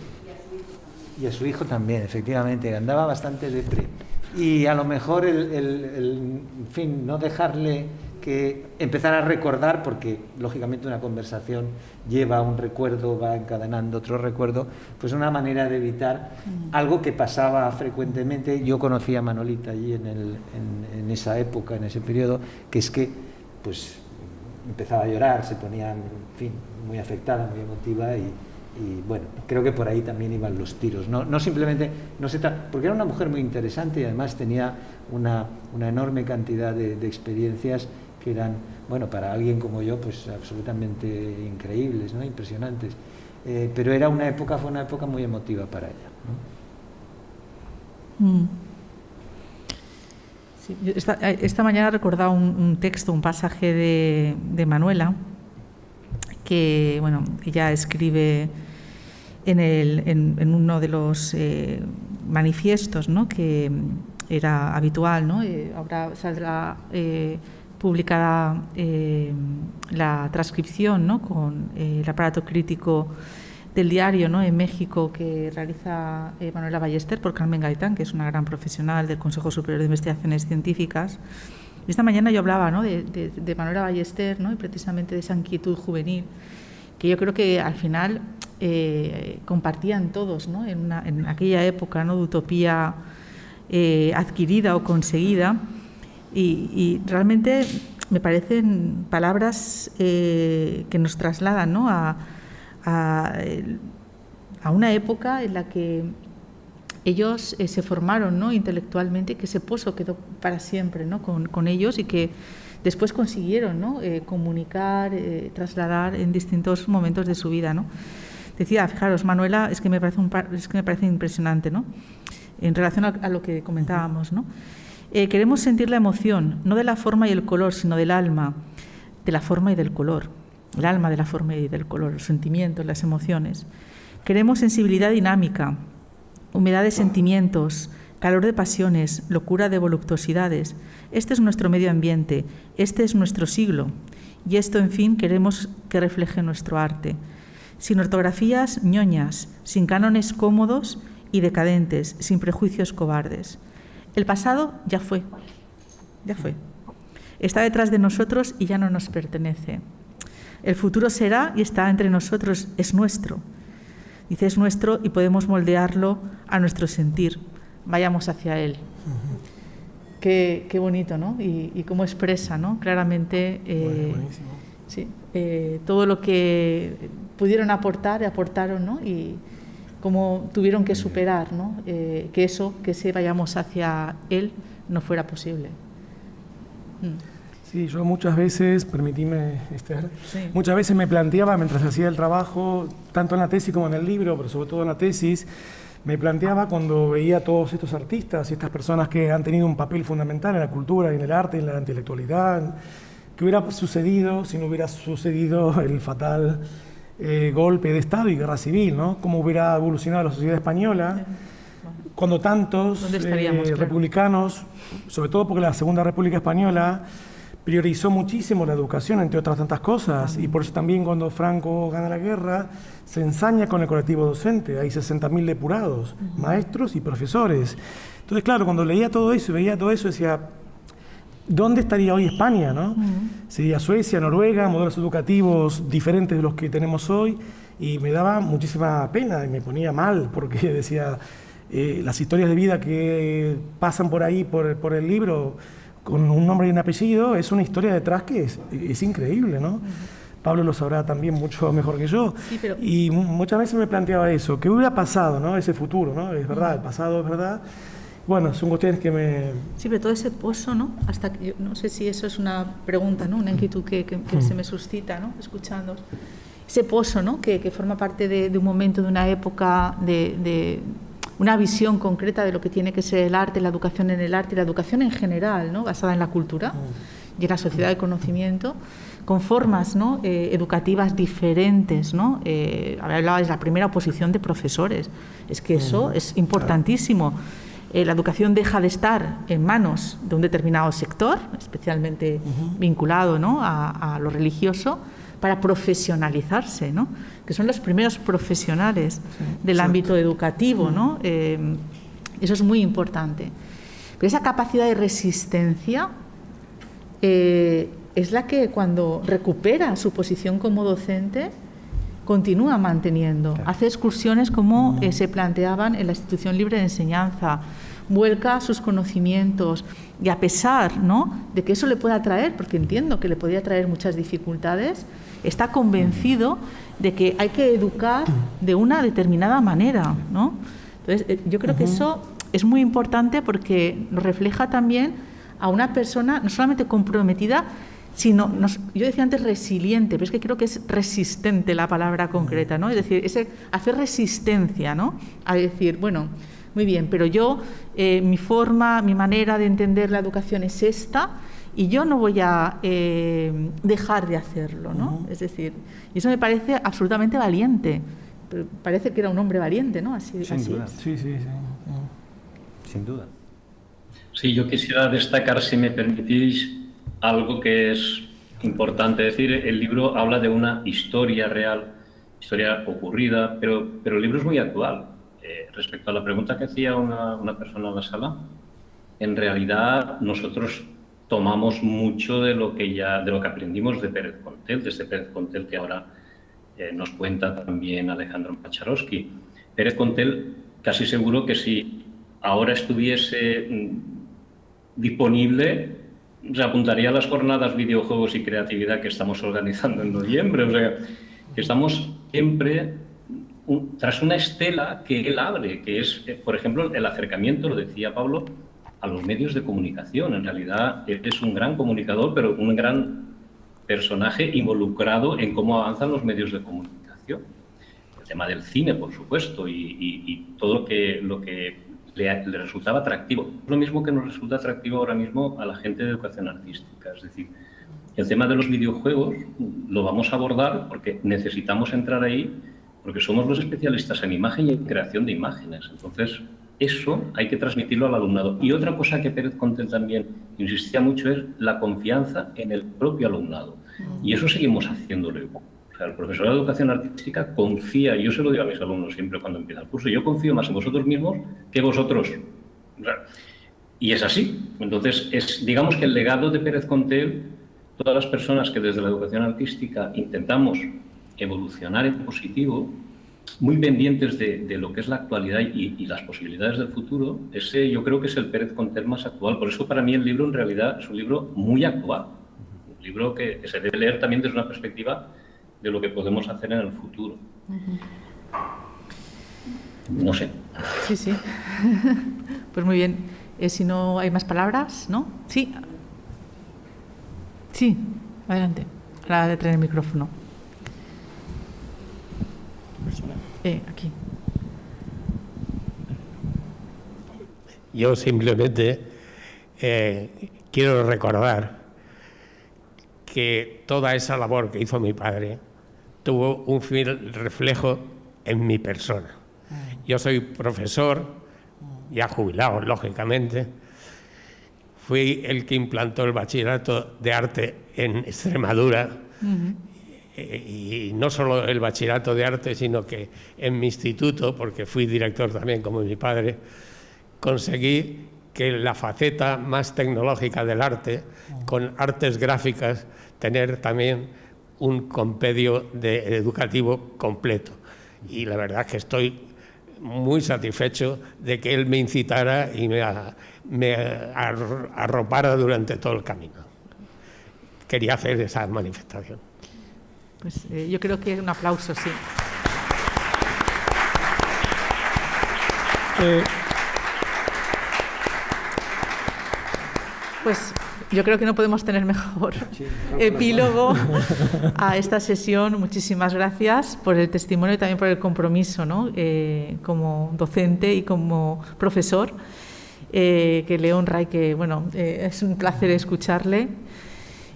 Y a su hijo también, efectivamente, andaba bastante depre. Y a lo mejor en fin, no dejarle que empezar a recordar, porque lógicamente una conversación lleva un recuerdo, va encadenando otro recuerdo, pues una manera de evitar algo que pasaba frecuentemente. Yo conocí a Manolita allí en esa época, en ese periodo, que es que pues empezaba a llorar, se ponía, en fin, muy afectada, muy emotiva, y bueno, creo que por ahí también iban los tiros. No simplemente, porque era una mujer muy interesante y además tenía una enorme cantidad de experiencias que eran, bueno, para alguien como yo, pues absolutamente increíbles, ¿no? Impresionantes. Pero fue una época muy emotiva para ella, ¿no? Sí, esta mañana he recordado un texto, un pasaje de Manuela, que, bueno, ella escribe en uno de los manifiestos, ¿no?, que era habitual, ¿no? Ahora saldrá publicada la transcripción, ¿no?, con el aparato crítico del diario, ¿no?, en México, que realiza Manuela Ballester por Carmen Gaitán, que es una gran profesional del Consejo Superior de Investigaciones Científicas. Esta mañana yo hablaba, ¿no?, de Manuela Ballester, ¿no?, y precisamente de esa inquietud juvenil, que yo creo que al final compartían todos, ¿no?, en aquella época, ¿no?, de utopía adquirida o conseguida, y realmente me parecen palabras que nos trasladan, ¿no?, a una época en la que ellos se formaron, ¿no?, intelectualmente, que ese pozo quedó para siempre, ¿no?, con ellos, y que después consiguieron, ¿no?, comunicar, trasladar en distintos momentos de su vida, ¿no? Decía, fijaros, Manuela, es que me parece impresionante, ¿no?, en relación a lo que comentábamos, ¿no? Queremos sentir la emoción, no de la forma y el color, sino del alma, de la forma y del color. El alma de la forma y del color, los sentimientos, las emociones. Queremos sensibilidad dinámica, humedad de sentimientos, calor de pasiones, locura de voluptuosidades. Este es nuestro medio ambiente, este es nuestro siglo, y esto, en fin, queremos que refleje nuestro arte. Sin ortografías ñoñas, sin cánones cómodos y decadentes, sin prejuicios cobardes. El pasado ya fue. Está detrás de nosotros y ya no nos pertenece. El futuro será y está entre nosotros, es nuestro. Dice, es nuestro y podemos moldearlo a nuestro sentir. Vayamos hacia él. Qué bonito, ¿no? Y cómo expresa, ¿no? Claramente sí, todo lo que pudieron aportar, aportaron, ¿no? Y cómo tuvieron que superar, ¿no? Que ese vayamos hacia él no fuera posible. Sí, yo muchas veces, permitime, Esther, muchas veces me planteaba, mientras hacía el trabajo, tanto en la tesis como en el libro, pero sobre todo en la tesis, me planteaba cuando veía a todos estos artistas y estas personas que han tenido un papel fundamental en la cultura y en el arte y en la intelectualidad, qué hubiera sucedido si no hubiera sucedido el fatal golpe de Estado y guerra civil, ¿no? Cómo hubiera evolucionado la sociedad española cuando tantos republicanos, sobre todo porque la Segunda República Española priorizó muchísimo la educación, entre otras tantas cosas, y por eso también cuando Franco gana la guerra se ensaña con el colectivo docente. Hay 60.000 depurados, maestros y profesores. Entonces, claro, cuando leía todo eso y veía todo eso, decía, ¿dónde estaría hoy España, no? Sería Suecia, Noruega, modelos educativos diferentes de los que tenemos hoy, y me daba muchísima pena y me ponía mal, porque decía, las historias de vida que pasan por ahí, por el libro, con un nombre y un apellido, es una historia detrás que es increíble, ¿no? Pablo lo sabrá también mucho mejor que yo. Sí, pero... Y muchas veces me planteaba eso, ¿qué hubiera pasado, no? Ese futuro, ¿no? Es verdad, el pasado es verdad. Bueno, son cuestiones que me... Sí, pero todo ese pozo, ¿no? Hasta que yo no sé si eso es una pregunta, ¿no? Una inquietud que se me suscita, ¿no? Escuchando. Ese pozo, ¿no? Que forma parte de un momento, de una época, de una visión concreta de lo que tiene que ser el arte, la educación en el arte y la educación en general, ¿no? Basada en la cultura y en la sociedad del conocimiento, con formas, ¿no? Educativas diferentes, ¿no? Hablaba de la primera oposición de profesores. Es que eso es importantísimo. La educación deja de estar en manos de un determinado sector, especialmente vinculado, ¿no? a lo religioso, para profesionalizarse, ¿no? Que son los primeros profesionales del ámbito educativo, ¿no? Eso es muy importante. Pero esa capacidad de resistencia es la que cuando recupera su posición como docente continúa manteniendo. Hace excursiones como se planteaban en la Institución Libre de Enseñanza, vuelca sus conocimientos y a pesar, ¿no? de que eso le pueda traer, porque entiendo que le podía traer muchas dificultades, está convencido de que hay que educar de una determinada manera, ¿no? Entonces, yo creo que eso es muy importante porque nos refleja también a una persona no solamente comprometida, sino, yo decía antes resiliente, pero es que creo que es resistente la palabra concreta, ¿no? Es decir, hacer resistencia, ¿no? A decir, bueno, muy bien, pero yo, mi forma, mi manera de entender la educación es esta y yo no voy a dejar de hacerlo, ¿no? Es decir, y eso me parece absolutamente valiente. Pero parece que era un hombre valiente, ¿no? Así, Sin duda. Sí. Sin duda. Sí, yo quisiera destacar, si me permitís, algo que es importante decir. El libro habla de una historia real, historia ocurrida, pero el libro es muy actual. Respecto a la pregunta que hacía una persona en la sala, en realidad nosotros tomamos mucho de lo que aprendimos de Pérez Contel, de este Pérez Contel que ahora nos cuenta también Alejandro Macharosky. Pérez Contel, casi seguro que si ahora estuviese disponible, se apuntaría a las jornadas videojuegos y creatividad que estamos organizando en noviembre. O sea, que estamos siempre tras una estela que él abre, que es, por ejemplo, el acercamiento, lo decía Pablo, a los medios de comunicación. En realidad, él es un gran comunicador, pero un gran personaje involucrado en cómo avanzan los medios de comunicación. El tema del cine, por supuesto, y todo lo que le resultaba atractivo. Lo mismo que nos resulta atractivo ahora mismo a la gente de educación artística. Es decir, el tema de los videojuegos lo vamos a abordar porque necesitamos entrar ahí, porque somos los especialistas en imagen y en creación de imágenes. Entonces, eso hay que transmitirlo al alumnado. Y otra cosa que Pérez Contel también insistía mucho es la confianza en el propio alumnado. Y eso seguimos haciéndolo. O sea, el profesor de educación artística confía, yo se lo digo a mis alumnos siempre cuando empieza el curso, yo confío más en vosotros mismos que vosotros. O sea, y es así. Entonces, digamos que el legado de Pérez Contel, todas las personas que desde la educación artística intentamos evolucionar en positivo, muy pendientes de lo que es la actualidad y las posibilidades del futuro, ese yo creo que es el Pérez Contel más actual. Por eso para mí el libro en realidad es un libro muy actual, un libro que se debe leer también desde una perspectiva de lo que podemos hacer en el futuro. No sé. Sí, sí. Pues muy bien. Si no hay más palabras, ¿no? Sí. Sí, adelante. Ahora de traer el micrófono. Aquí. Yo simplemente quiero recordar que toda esa labor que hizo mi padre tuvo un fiel reflejo en mi persona. Yo soy profesor, ya jubilado, lógicamente. Fui el que implantó el bachillerato de arte en Extremadura. Y no solo el bachillerato de arte, sino que en mi instituto, porque fui director también como mi padre, conseguí que la faceta más tecnológica del arte, con artes gráficas, tener también un compendio educativo completo. Y la verdad es que estoy muy satisfecho de que él me incitara y me arropara durante todo el camino. Quería hacer esa manifestación. Pues yo creo que un aplauso, sí. Pues yo creo que no podemos tener mejor epílogo a esta sesión. Muchísimas gracias por el testimonio y también por el compromiso, ¿no? Como docente y como profesor, que le honra y que, bueno, es un placer escucharle.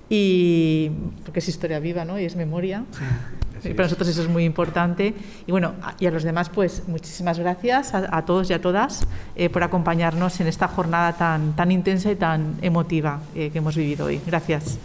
Y porque es historia viva, ¿no? Y es memoria. Sí, para nosotros eso es muy importante. Y bueno, y a los demás, pues muchísimas gracias a todos y a todas por acompañarnos en esta jornada tan intensa y tan emotiva que hemos vivido hoy. Gracias.